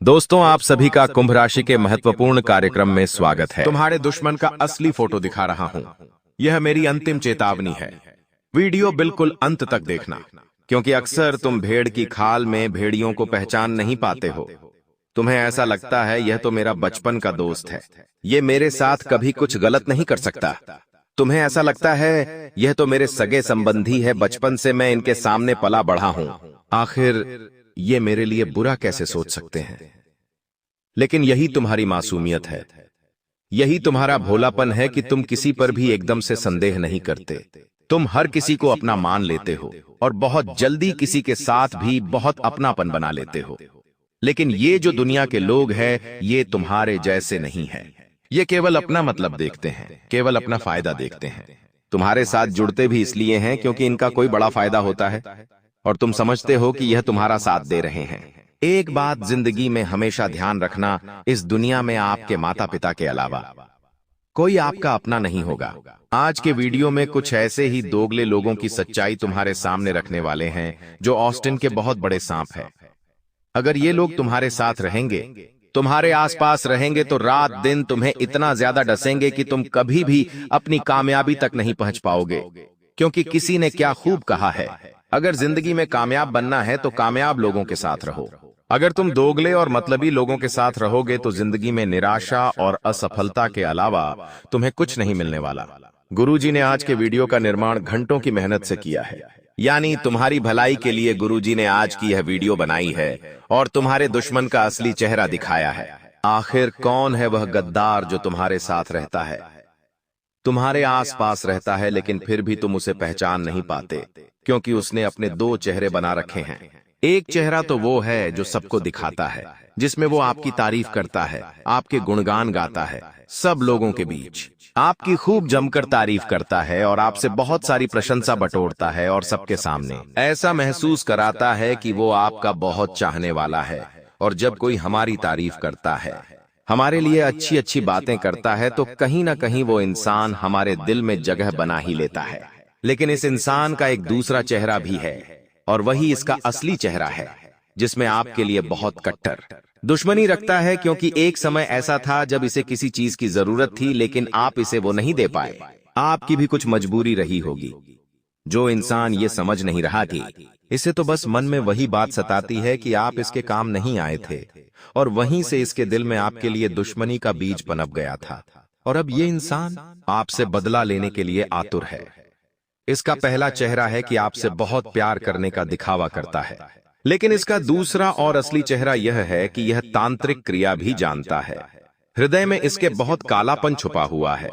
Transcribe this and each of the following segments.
दोस्तों, आप सभी का कुंभ राशि के महत्वपूर्ण कार्यक्रम में स्वागत है। तुम्हारे दुश्मन का असली फोटो दिखा रहा हूं। यह मेरी अंतिम चेतावनी है। वीडियो बिल्कुल अंत तक देखना, क्योंकि अक्सर तुम भेड़ की खाल में भेड़ियों को पहचान नहीं पाते हो। तुम्हें ऐसा लगता है यह तो मेरा बचपन का दोस्त है, ये मेरे साथ कभी कुछ गलत नहीं कर सकता। तुम्हें ऐसा लगता है यह तो मेरे सगे संबंधी है, बचपन से मैं इनके सामने पला बढ़ा हूं, आखिर ये मेरे लिए बुरा कैसे सोच सकते हैं। लेकिन यही तुम्हारी मासूमियत है, यही तुम्हारा भोलापन है कि तुम किसी पर भी एकदम से संदेह नहीं करते। तुम हर किसी को अपना मान लेते हो और बहुत जल्दी किसी के साथ भी बहुत अपनापन बना लेते हो। लेकिन ये जो दुनिया के लोग हैं, ये तुम्हारे जैसे नहीं है। ये केवल अपना मतलब देखते हैं, केवल अपना फायदा देखते हैं। तुम्हारे साथ जुड़ते भी इसलिए हैं क्योंकि इनका कोई बड़ा फायदा होता है और तुम समझते हो कि यह तुम्हारा साथ दे रहे हैं। एक बात जिंदगी में हमेशा ध्यान रखना, इस दुनिया में आपके माता पिता के अलावा कोई आपका अपना नहीं होगा। आज के वीडियो में कुछ ऐसे ही दोगले लोगों की सच्चाई तुम्हारे सामने रखने वाले हैं जो ऑस्टिन के बहुत बड़े सांप हैं। अगर ये लोग तुम्हारे साथ रहेंगे, तुम्हारे आसपास रहेंगे, तो रात दिन तुम्हें इतना ज्यादा डसेंगे कि तुम कभी भी अपनी कामयाबी तक नहीं पहुंच पाओगे। क्योंकि किसी ने क्या खूब कहा है, अगर जिंदगी में कामयाब बनना है तो कामयाब लोगों के साथ रहो। अगर तुम दोगले और मतलबी लोगों के साथ रहोगे तो जिंदगी में निराशा और असफलता के अलावा तुम्हें कुछ नहीं मिलने वाला। गुरुजी ने आज के वीडियो का निर्माण घंटों की मेहनत से किया है, यानी तुम्हारी भलाई के लिए गुरुजी ने आज की यह वीडियो बनाई है और तुम्हारे दुश्मन का असली चेहरा दिखाया है। आखिर कौन है वह गद्दार जो तुम्हारे साथ रहता है, तुम्हारे आसपास रहता है, लेकिन फिर भी तुम उसे पहचान नहीं पाते, क्योंकि उसने अपने दो चेहरे बना रखे हैं। एक चेहरा तो वो है जो सबको दिखाता है, जिसमें वो आपकी तारीफ करता है, आपके गुणगान गाता है, सब लोगों के बीच आपकी खूब जमकर तारीफ करता है और आपसे बहुत सारी प्रशंसा बटोरता है और सबके सामने ऐसा महसूस कराता है कि वो आपका बहुत चाहने वाला है। और जब कोई हमारी तारीफ करता है, हमारे लिए अच्छी अच्छी बातें करता है, तो कहीं ना कहीं वो इंसान हमारे दिल में जगह बना ही लेता है। लेकिन इस इंसान का एक दूसरा चेहरा भी है और वही इसका असली चेहरा है, जिसमें आपके लिए बहुत कट्टर दुश्मनी रखता है। क्योंकि एक समय ऐसा था जब इसे किसी चीज की जरूरत थी, लेकिन आप इसे वो नहीं दे पाए। आपकी भी कुछ मजबूरी रही होगी। जो इंसान ये समझ नहीं रहा कि इसे तो बस मन में वही बात सताती है कि आप इसके काम नहीं आए थे, और वहीं से इसके दिल में आपके लिए दुश्मनी का बीज पनप गया था। और अब ये इंसान आपसे बदला लेने के लिए आतुर है। इसका पहला चेहरा है कि आपसे बहुत प्यार करने का दिखावा करता है, लेकिन इसका दूसरा और असली चेहरा यह है कि यह तांत्रिक क्रिया भी जानता है। हृदय में इसके बहुत कालापन छुपा हुआ है।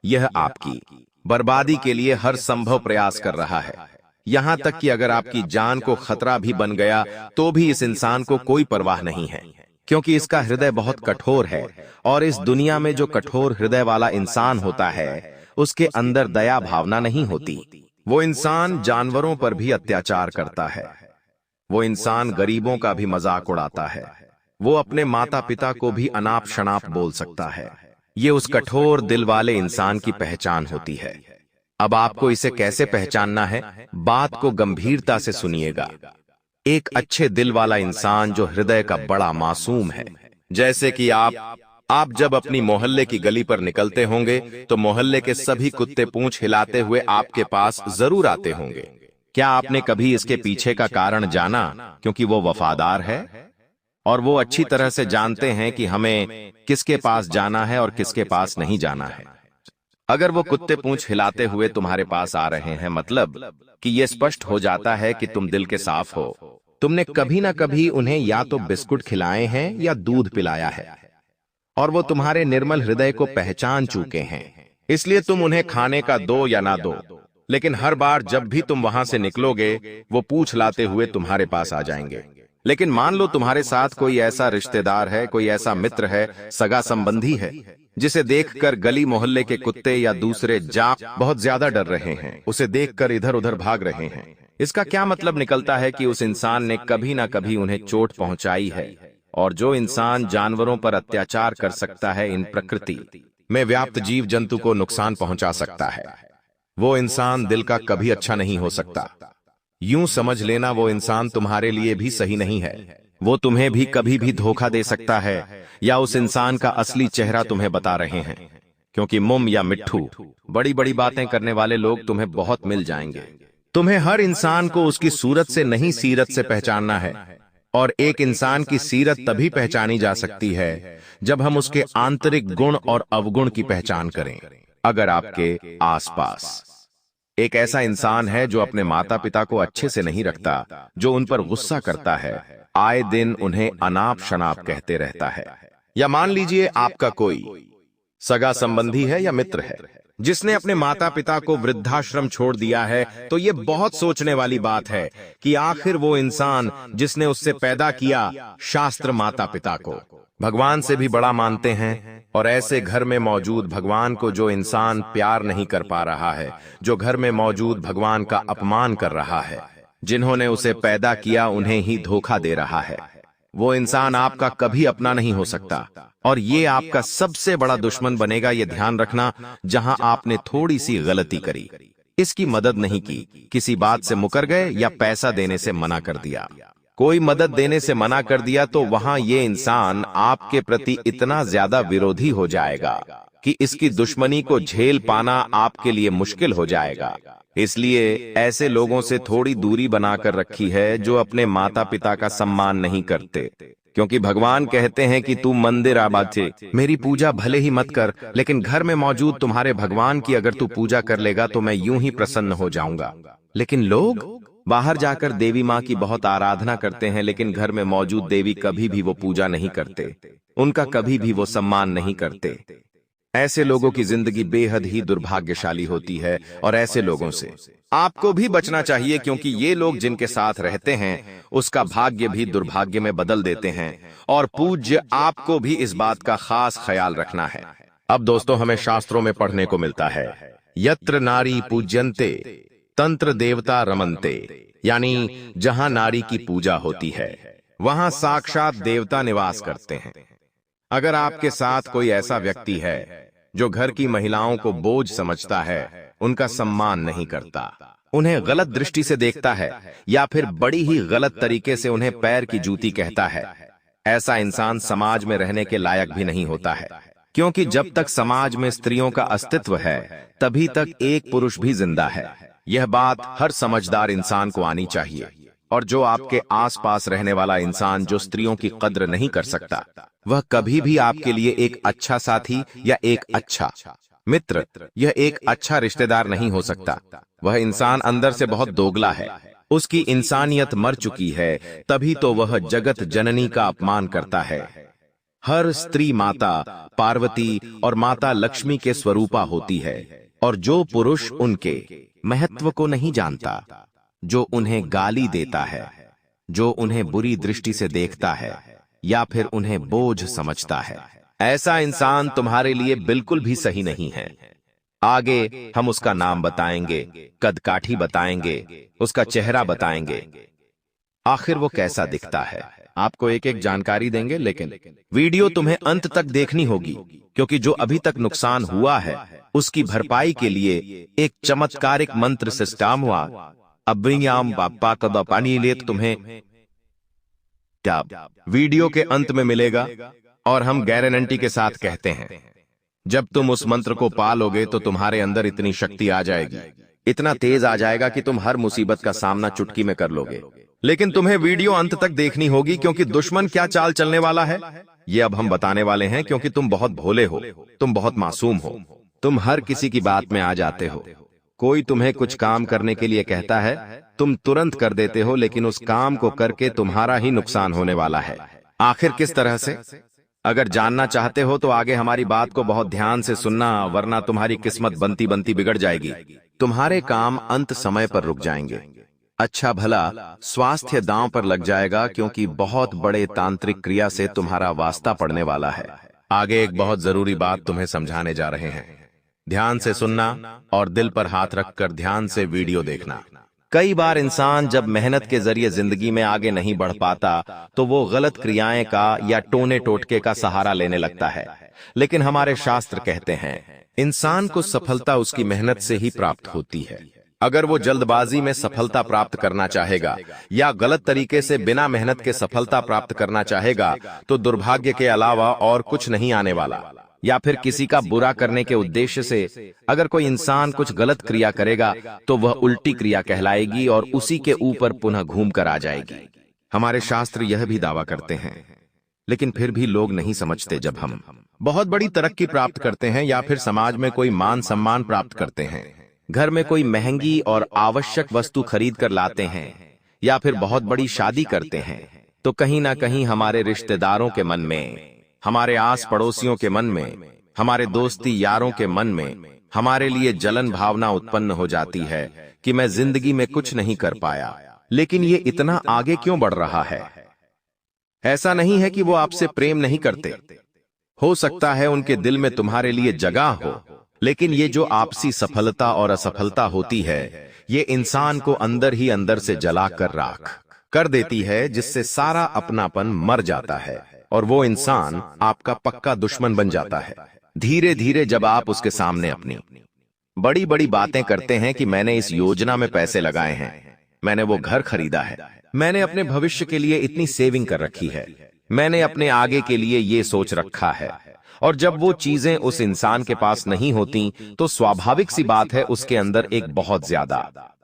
यह आपकी बर्बादी के लिए हर संभव प्रयास कर रहा है, यहां तक कि अगर आपकी जान को खतरा भी बन गया तो भी इस इंसान को कोई परवाह नहीं है, क्योंकि इसका हृदय बहुत कठोर है। और इस दुनिया में जो कठोर हृदय वाला इंसान होता है, उसके अंदर दया भावना नहीं होती। वो इंसान जानवरों पर भी अत्याचार करता है, वो इंसान गरीबों का भी मजाक उड़ाता है, वो अपने माता पिता को भी अनाप शनाप बोल सकता है। ये उस कठोर दिल वाले इंसान की पहचान होती है। अब आपको इसे कैसे पहचानना है, बात को गंभीरता से सुनिएगा। एक अच्छे दिल वाला इंसान जो हृदय का बड़ा मासूम है, जैसे कि आप जब अपनी मोहल्ले की गली पर निकलते होंगे तो मोहल्ले के सभी कुत्ते पूंछ हिलाते हुए आपके पास जरूर आते होंगे। क्या आपने कभी इसके पीछे का कारण जाना? क्योंकि वो वफादार है और वो अच्छी तरह से जानते हैं कि हमें किसके पास जाना है और किसके पास नहीं जाना है। अगर वो कुत्ते पूंछ हिलाते हुए तुम्हारे पास आ रहे हैं, मतलब कि ये स्पष्ट हो जाता है कि तुम दिल के साफ हो। तुमने कभी ना कभी उन्हें या तो बिस्कुट खिलाए हैं या दूध पिलाया है, और वो तुम्हारे निर्मल हृदय को पहचान चुके हैं। इसलिए तुम उन्हें खाने का दो या ना दो, लेकिन हर बार जब भी तुम वहां से निकलोगे, वो पूछ लाते हुए तुम्हारे पास आ जाएंगे। लेकिन मान लो तुम्हारे साथ कोई ऐसा रिश्तेदार है, कोई ऐसा मित्र है, सगा संबंधी है, जिसे देखकर गली मोहल्ले के कुत्ते या दूसरे जाप बहुत ज्यादा डर रहे हैं, उसे देखकर इधर उधर भाग रहे हैं। इसका क्या मतलब निकलता है कि उस इंसान ने कभी ना कभी उन्हें चोट पहुंचाई है। और जो इंसान जानवरों पर अत्याचार कर सकता है, इन प्रकृति में व्याप्त जीव जंतु को नुकसान पहुंचा सकता है, वो इंसान दिल का कभी अच्छा नहीं हो सकता। यूं समझ लेना वो इंसान तुम्हारे लिए भी सही नहीं है। वो तुम्हें भी कभी भी धोखा दे सकता है या उस इंसान का असली चेहरा तुम्हें बता रहे हैं, क्योंकि मुम या मिट्ठू बड़ी बड़ी बातें करने वाले लोग तुम्हें बहुत मिल जाएंगे। तुम्हें हर इंसान को उसकी सूरत से नहीं सीरत से पहचानना है, और एक इंसान की सीरत तभी पहचानी जा सकती है जब हम उसके आंतरिक गुण और अवगुण की पहचान करें। अगर आपके आसपास एक ऐसा इंसान है जो अपने माता पिता को अच्छे से नहीं रखता, जो उन पर गुस्सा करता है, आए दिन उन्हें अनाप शनाप कहते रहता है, या मान लीजिए आपका कोई सगा संबंधी है या मित्र है जिसने अपने माता पिता को वृद्धाश्रम छोड़ दिया है, तो ये बहुत सोचने वाली बात है कि आखिर वो इंसान जिसने उससे पैदा किया शास्त्र माता पिता को भगवान से भी बड़ा मानते हैं, और ऐसे घर में मौजूद भगवान को जो इंसान प्यार नहीं कर पा रहा है, जो घर में मौजूद भगवान का अपमान कर रहा है, जिन्होंने उसे पैदा किया उन्हें ही धोखा दे रहा है, वो इंसान आपका कभी अपना नहीं हो सकता, और ये आपका सबसे बड़ा दुश्मन बनेगा। ये ध्यान रखना, जहां आपने थोड़ी सी गलती करी, इसकी मदद नहीं की, किसी बात से मुकर गए या पैसा देने से मना कर दिया, कोई मदद देने से मना कर दिया, तो वहां ये इंसान आपके प्रति इतना ज्यादा विरोधी हो जाएगा कि इसकी दुश्मनी को झेल पाना आपके लिए मुश्किल हो जाएगा। इसलिए ऐसे लोगों से थोड़ी दूरी बनाकर रखी है जो अपने माता पिता का सम्मान नहीं करते, क्योंकि भगवान कहते हैं कि तू मंदिर आबाद से मेरी पूजा भले ही मत कर, लेकिन घर में मौजूद तुम्हारे भगवान की अगर तू पूजा कर लेगा तो मैं यूं ही प्रसन्न हो जाऊंगा। लेकिन लोग बाहर जाकर देवी माँ की बहुत आराधना करते हैं, लेकिन घर में मौजूद देवी कभी भी वो पूजा नहीं करते, उनका कभी भी वो सम्मान नहीं करते। ऐसे लोगों की जिंदगी बेहद ही दुर्भाग्यशाली होती है, और ऐसे लोगों से आपको भी बचना चाहिए, क्योंकि ये लोग जिनके साथ रहते हैं उसका भाग्य भी दुर्भाग्य में बदल देते हैं, और पूज्य आपको भी इस बात का खास ख्याल रखना है। अब दोस्तों, हमें शास्त्रों में पढ़ने को मिलता है, यत्र नारी पूज्यन्ते तंत्र देवता रमन्ते, यानी जहां नारी की पूजा होती है वहां साक्षात देवता निवास करते हैं। अगर आपके साथ कोई ऐसा व्यक्ति है जो घर की महिलाओं को बोझ समझता है, उनका सम्मान नहीं करता, उन्हें गलत दृष्टि से देखता है, या फिर बड़ी ही गलत तरीके से उन्हें पैर की जूती कहता है, ऐसा इंसान समाज में रहने के लायक भी नहीं होता है, क्योंकि जब तक समाज में स्त्रियों का अस्तित्व है तभी तक एक पुरुष भी जिंदा है। यह बात हर समझदार इंसान को आनी चाहिए, और जो आपके आसपास रहने वाला इंसान जो स्त्रियों की कद्र नहीं कर सकता, वह कभी भी आपके लिए एक अच्छा साथी या एक अच्छा मित्र, यह एक अच्छा रिश्तेदार नहीं हो सकता। वह इंसान अंदर से बहुत दोगला है, उसकी इंसानियत मर चुकी है, तभी तो वह जगत जननी का अपमान करता है। हर स्त्री माता पार्वती और माता लक्ष्मी के स्वरूपा होती है, और जो पुरुष उनके महत्व को नहीं जानता, जो उन्हें गाली देता है, जो उन्हें बुरी दृष्टि से देखता है, या फिर उन्हें बोझ समझता है, ऐसा इंसान तुम्हारे लिए बिल्कुल भी सही नहीं है। आगे हम उसका नाम बताएंगे, कदकाठी बताएंगे, उसका चेहरा बताएंगे, आखिर वो कैसा दिखता है, आपको एक एक जानकारी देंगे। लेकिन वीडियो तुम्हें अंत तक देखनी होगी, क्योंकि जो अभी तक नुकसान हुआ है उसकी भरपाई के लिए एक चमत्कारिक मंत्र सिस्टम हुआ। अब्रियाम बापा कदा पानी ले तुम्हें क्या वीडियो के अंत में मिलेगा, और हम गारंटी के साथ कहते हैं, जब तुम उस मंत्र को पालोगे तो तुम्हारे अंदर इतनी शक्ति आ जाएगी, इतना तेज आ जाएगा कि तुम हर मुसीबत का सामना चुटकी में कर लोगे। लेकिन तुम्हें वीडियो अंत तक देखनी होगी, क्योंकि दुश्मन क्या चाल चलने वाला है ये अब हम बताने वाले हैं। क्योंकि तुम बहुत भोले हो, तुम बहुत मासूम हो, तुम हर किसी की बात में आ जाते हो। कोई तुम्हें कुछ काम करने के लिए कहता है, तुम तुरंत कर देते हो, लेकिन उस काम को करके तुम्हारा ही नुकसान होने वाला है। आखिर किस तरह से? अगर जानना चाहते हो तो आगे हमारी बात को बहुत ध्यान से सुनना, वरना तुम्हारी किस्मत बनती बनती बिगड़ जाएगी। तुम्हारे काम अंत समय पर रुक जाएंगे, अच्छा भला स्वास्थ्य दांव पर लग जाएगा, क्योंकि बहुत बड़े तांत्रिक क्रिया से तुम्हारा वास्ता पड़ने वाला है। आगे एक बहुत जरूरी बात तुम्हें समझाने जा रहे हैं, ध्यान से सुनना और दिल पर हाथ रखकर ध्यान से वीडियो देखना। कई बार इंसान जब मेहनत के जरिए जिंदगी में आगे नहीं बढ़ पाता तो वो गलत क्रियाएं का या टोने टोटके का सहारा लेने लगता है, लेकिन हमारे शास्त्र कहते हैं इंसान को सफलता उसकी मेहनत से ही प्राप्त होती है। अगर वो जल्दबाजी में सफलता प्राप्त करना चाहेगा या गलत तरीके से बिना मेहनत के सफलता प्राप्त करना चाहेगा तो दुर्भाग्य के अलावा और कुछ नहीं आने वाला। या फिर किसी का बुरा करने के उद्देश्य से अगर कोई इंसान कुछ गलत क्रिया करेगा तो वह उल्टी क्रिया कहलाएगी और उसी के ऊपर पुनः घूम कर आ जाएगी। हमारे शास्त्र यह भी दावा करते हैं, लेकिन फिर भी लोग नहीं समझते। जब हम बहुत बड़ी तरक्की प्राप्त करते हैं या फिर समाज में कोई मान सम्मान प्राप्त करते हैं, घर में कोई महंगी और आवश्यक वस्तु खरीद कर लाते हैं या फिर बहुत बड़ी शादी करते हैं, तो कहीं ना कहीं हमारे रिश्तेदारों के मन में, हमारे आस पड़ोसियों के मन में, हमारे दोस्ती यारों के मन में हमारे लिए जलन भावना उत्पन्न हो जाती है कि मैं जिंदगी में कुछ नहीं कर पाया, लेकिन ये इतना आगे क्यों बढ़ रहा है। ऐसा नहीं है कि वो आपसे प्रेम नहीं करते, हो सकता है उनके दिल में तुम्हारे लिए जगह हो, लेकिन ये जो आपसी सफलता और असफलता होती है ये इंसान को अंदर ही अंदर से जलाकर राख कर देती है, जिससे सारा अपनापन मर जाता है और वो इंसान आपका पक्का दुश्मन बन जाता है। धीरे धीरे जब आप उसके सामने अपनी बड़ी बड़ी बातें करते हैं कि मैंने इस योजना में पैसे लगाए हैं, मैंने वो घर खरीदा है, मैंने अपने भविष्य के लिए इतनी सेविंग कर रखी है, मैंने अपने आगे के लिए ये सोच रखा है, और जब वो चीजें उस इंसान के पास नहीं होती तो स्वाभाविक सी बात है उसके अंदर एक बहुत ज्यादा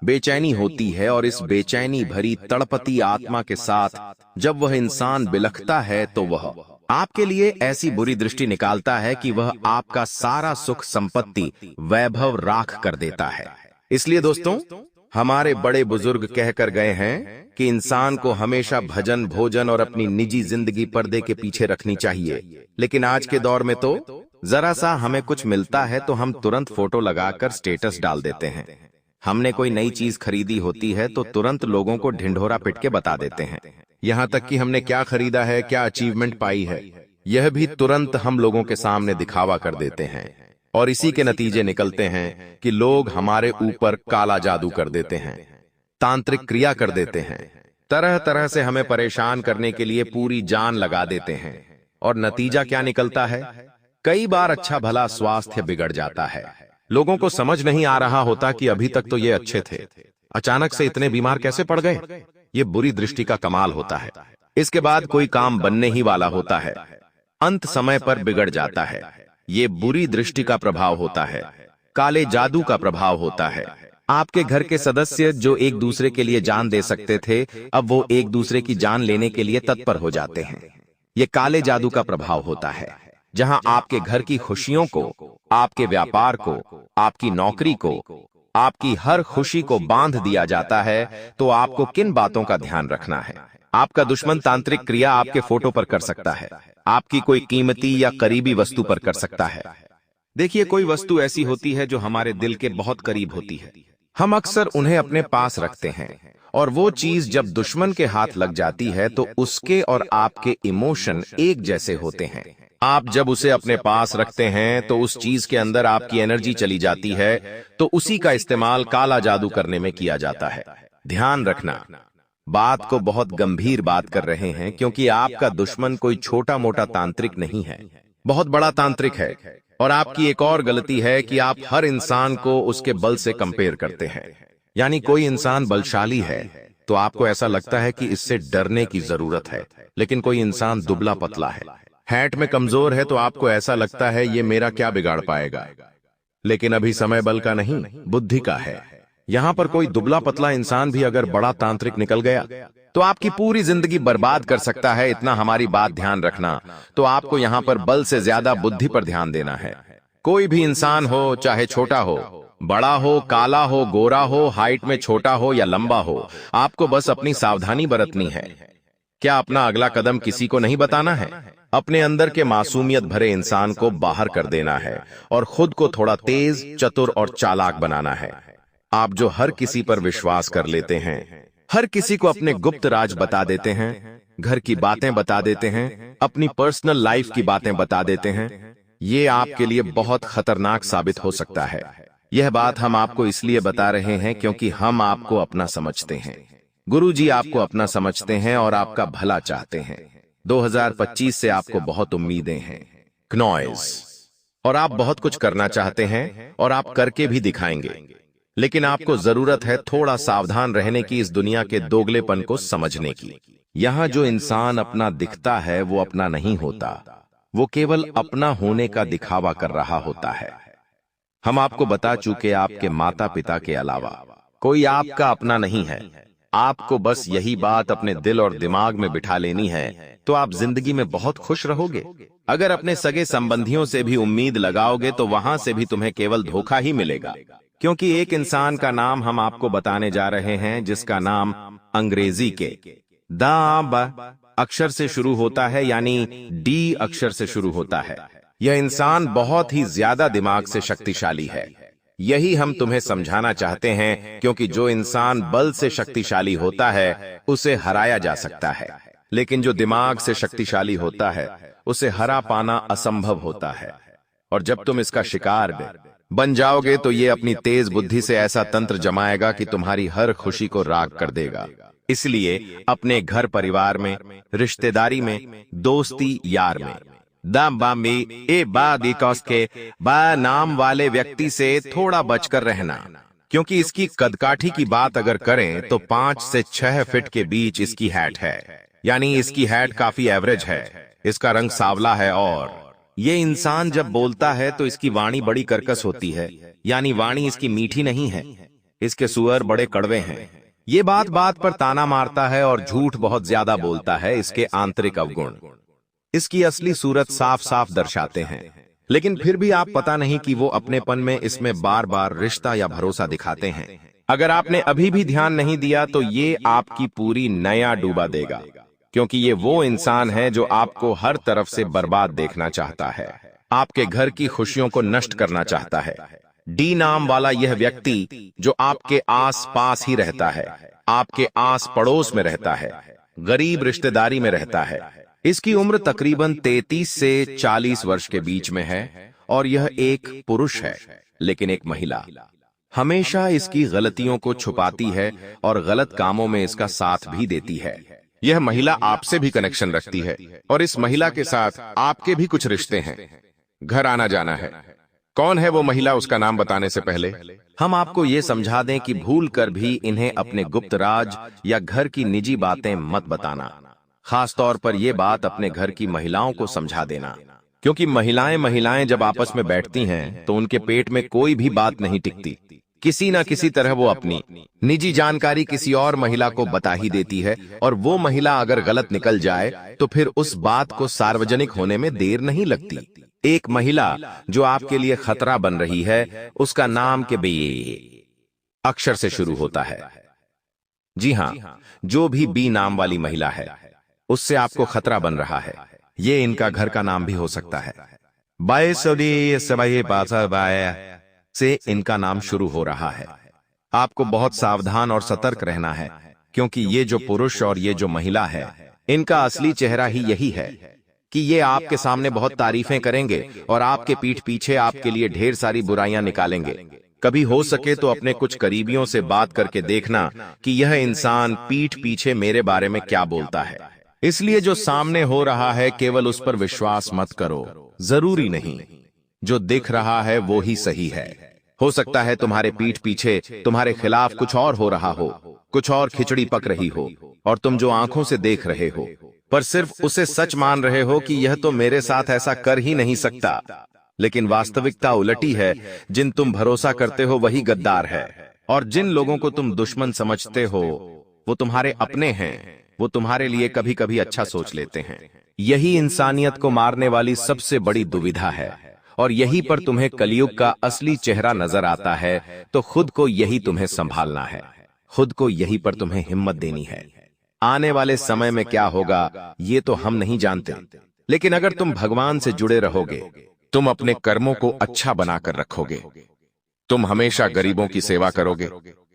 बेचैनी होती है। और इस बेचैनी भरी तड़पती आत्मा के साथ जब वह इंसान बिलखता है तो वह आपके लिए ऐसी बुरी दृष्टि निकालता है कि वह आपका सारा सुख संपत्ति वैभव राख कर देता है। इसलिए दोस्तों, हमारे बड़े बुजुर्ग कहकर गए हैं कि इंसान को हमेशा भजन भोजन और अपनी निजी जिंदगी पर्दे के पीछे रखनी चाहिए। लेकिन आज के दौर में तो जरा सा हमें कुछ मिलता है तो हम तुरंत फोटो लगाकर स्टेटस डाल देते हैं। हमने कोई नई चीज खरीदी होती है तो तुरंत लोगों को ढिंढोरा पिट के बता देते हैं। यहाँ तक कि हमने क्या खरीदा है, क्या अचीवमेंट पाई है, यह भी तुरंत हम लोगों के सामने दिखावा कर देते हैं। और इसी के नतीजे निकलते हैं कि लोग हमारे ऊपर काला जादू कर देते हैं, तांत्रिक क्रिया कर देते हैं, तरह तरह से हमें परेशान करने के लिए पूरी जान लगा देते हैं। और नतीजा क्या निकलता है? कई बार अच्छा भला स्वास्थ्य बिगड़ जाता है। लोगों को समझ नहीं आ रहा होता कि अभी तक तो ये अच्छे थे, अचानक से इतने बीमार कैसे पड़ गए। ये बुरी दृष्टि का कमाल होता है। इसके बाद कोई काम बनने ही वाला होता है, अंत समय पर बिगड़ जाता है। ये बुरी दृष्टि का प्रभाव होता है, काले जादू का प्रभाव होता है। आपके घर के सदस्य जो एक दूसरे के लिए जान दे सकते थे, अब वो एक दूसरे की जान लेने के लिए तत्पर हो जाते हैं। ये काले जादू का प्रभाव होता है, जहां आपके घर की खुशियों को, आपके व्यापार को, आपकी नौकरी को, आपकी हर खुशी को बांध दिया जाता है। तो आपको किन बातों का ध्यान रखना है? आपका दुश्मन तांत्रिक क्रिया आपके फोटो पर कर सकता है, आपकी कोई कीमती या करीबी वस्तु पर कर सकता है। देखिए, कोई वस्तु ऐसी होती है जो हमारे दिल के बहुत करीब होती है, हम अक्सर उन्हें अपने पास रखते हैं, और वो चीज जब दुश्मन के हाथ लग जाती है तो उसके और आपके इमोशन एक जैसे होते हैं। आप जब उसे अपने पास रखते हैं तो उस चीज के अंदर आपकी एनर्जी चली जाती है, तो उसी का इस्तेमाल काला जादू करने में किया जाता है। ध्यान रखना, बात को बहुत गंभीर बात कर रहे हैं, क्योंकि आपका दुश्मन कोई छोटा मोटा तांत्रिक नहीं है, बहुत बड़ा तांत्रिक है। और आपकी एक और गलती है कि आप हर इंसान को उसके बल से कंपेयर करते हैं। यानी कोई इंसान बलशाली है तो आपको ऐसा लगता है कि इससे डरने की जरूरत है, लेकिन कोई इंसान दुबला पतला है, हैट में कमजोर है, तो आपको ऐसा लगता है ये मेरा क्या बिगाड़ पाएगा। लेकिन अभी समय बल का नहीं, बुद्धि का है। यहाँ पर कोई दुबला पतला इंसान भी अगर बड़ा तांत्रिक निकल गया तो आपकी पूरी जिंदगी बर्बाद कर सकता है। इतना हमारी बात ध्यान रखना। तो आपको यहाँ पर बल से ज्यादा बुद्धि पर ध्यान देना है। कोई भी इंसान हो, चाहे छोटा हो, बड़ा हो, काला हो, गोरा हो, हाइट में छोटा हो या लंबा हो, आपको बस अपनी सावधानी बरतनी है। क्या अपना अगला कदम किसी को नहीं बताना है? अपने अंदर के मासूमियत भरे इंसान को बाहर कर देना है और खुद को थोड़ा तेज, चतुर और चालाक बनाना है। आप जो हर किसी पर विश्वास कर लेते हैं, हर किसी को अपने गुप्त राज बता देते हैं, घर की बातें बता देते हैं, अपनी पर्सनल लाइफ की बातें बता देते हैं, ये आपके लिए बहुत खतरनाक साबित हो सकता है। यह बात हम आपको इसलिए बता रहे हैं क्योंकि हम आपको अपना समझते हैं। गुरुजी आपको अपना समझते हैं और आपका भला चाहते हैं। 2025 से आपको बहुत उम्मीदें हैं, क्नॉइज, और आप बहुत कुछ करना चाहते हैं और आप करके भी दिखाएंगे। लेकिन आपको जरूरत है थोड़ा सावधान रहने की, इस दुनिया के दोगलेपन को समझने की। यहाँ जो इंसान अपना दिखता है वो अपना नहीं होता, वो केवल अपना होने का दिखावा कर रहा होता है। हम आपको बता चुके आपके माता पिता के अलावा कोई आपका अपना नहीं है। आपको बस यही बात अपने दिल और दिमाग में बिठा लेनी है, तो आप जिंदगी में बहुत खुश रहोगे। अगर अपने सगे संबंधियों से भी उम्मीद लगाओगे तो वहां से भी तुम्हें केवल धोखा ही मिलेगा, क्योंकि एक इंसान का नाम हम आपको बताने जा रहे हैं जिसका नाम अंग्रेजी के द अक्षर से शुरू होता है, यानी डी अक्षर से शुरू होता है। यह इंसान बहुत ही ज्यादा दिमाग से शक्तिशाली है। यही हम तुम्हें समझाना चाहते हैं, क्योंकि जो इंसान बल से शक्तिशाली होता है उसे हराया जा सकता है, लेकिन जो दिमाग से शक्तिशाली होता है उसे हरा पाना असंभव होता है। और जब तुम इसका शिकार बन जाओगे तो ये अपनी तेज बुद्धि से ऐसा तंत्र जमाएगा कि तुम्हारी हर खुशी को राख कर देगा। इसलिए अपने घर परिवार में, रिश्तेदारी में, दोस्ती यार में के बा नाम वाले व्यक्ति से थोड़ा बचकर रहना, क्योंकि इसकी कदकाठी की बात अगर करें तो 5 से 6 फीट के बीच इसकी हैट है, यानी इसकी हैट काफी एवरेज है। इसका रंग सांवला है और ये इंसान जब बोलता है तो इसकी वाणी बड़ी कर्कश होती है, यानी वाणी इसकी मीठी नहीं है। इसके सुअर बड़े कड़वे हैं। ये बात बात पर ताना मारता है और झूठ बहुत ज्यादा बोलता है। इसके आंतरिक अवगुण इसकी असली सूरत साफ साफ दर्शाते हैं, लेकिन फिर भी आप पता नहीं कि वो अपनेपन में इसमें बार बार रिश्ता या भरोसा दिखाते हैं। अगर आपने अभी भी ध्यान नहीं दिया तो ये आपकी पूरी नया डूबा देगा, क्योंकि ये वो इंसान है जो आपको हर तरफ से बर्बाद देखना चाहता है, आपके घर की खुशियों को नष्ट करना चाहता है। डी नाम वाला यह व्यक्ति जो आपके आस पास ही रहता है, आपके आस पड़ोस में रहता है, गरीब रिश्तेदारी में रहता है। इसकी उम्र तकरीबन 33 से 40 वर्ष के बीच में है और यह एक पुरुष है, लेकिन एक महिला हमेशा इसकी गलतियों को छुपाती है और गलत कामों में इसका साथ भी देती है। यह महिला आपसे भी कनेक्शन रखती है और इस महिला के साथ आपके भी कुछ रिश्ते हैं, घर आना जाना है। कौन है वो महिला, उसका नाम बताने से पहले हम आपको ये समझा दें कि भूल कर भी इन्हें अपने गुप्त राज या घर की निजी बातें मत बताना। खास तौर पर यह बात अपने घर की महिलाओं को समझा देना, क्योंकि महिलाएं जब आपस में बैठती हैं तो उनके पेट में कोई भी बात नहीं टिकती। किसी न किसी तरह वो अपनी निजी जानकारी किसी और महिला को बता ही देती है, और वो महिला अगर गलत निकल जाए तो फिर उस बात को सार्वजनिक होने में देर नहीं लगती। एक महिला जो आपके लिए खतरा बन रही है, उसका नाम के बी अक्षर से शुरू होता है। जी हाँ, जो भी बी नाम वाली महिला है उससे आपको खतरा बन रहा है। ये इनका घर का नाम भी हो सकता है। से इनका नाम शुरू हो रहा है। आपको बहुत सावधान और सतर्क रहना है, क्योंकि ये जो पुरुष और ये जो महिला है, इनका असली चेहरा ही यही है कि ये आपके सामने बहुत तारीफें करेंगे और आपके पीठ पीछे आपके लिए ढेर सारी बुराइयां निकालेंगे। कभी हो सके तो अपने कुछ करीबियों से बात करके देखना कि यह इंसान पीठ पीछे मेरे बारे में क्या बोलता है। इसलिए जो सामने हो रहा है केवल उस पर विश्वास मत करो। जरूरी नहीं जो दिख रहा है वो ही सही है। हो सकता है तुम्हारे पीठ पीछे तुम्हारे खिलाफ कुछ और हो रहा हो, कुछ और खिचड़ी पक रही हो, और तुम जो आंखों से देख रहे हो पर सिर्फ उसे सच मान रहे हो कि यह तो मेरे साथ ऐसा कर ही नहीं सकता। लेकिन वास्तविकता उलटी है। जिन तुम भरोसा करते हो वही गद्दार है, और जिन लोगों को तुम दुश्मन समझते हो वो तुम्हारे अपने हैं। वो तुम्हारे लिए कभी कभी अच्छा सोच लेते हैं। यही इंसानियत को मारने वाली सबसे बड़ी दुविधा है, और यहीं पर तुम्हें कलयुग का असली चेहरा नजर आता है। तो खुद को यही तुम्हें संभालना है, खुद को यही पर तुम्हें हिम्मत देनी है। आने वाले समय में क्या होगा ये तो हम नहीं जानते, लेकिन अगर तुम भगवान से जुड़े रहोगे, तुम अपने कर्मों को अच्छा बनाकर रखोगे, तुम हमेशा गरीबों की सेवा करोगे,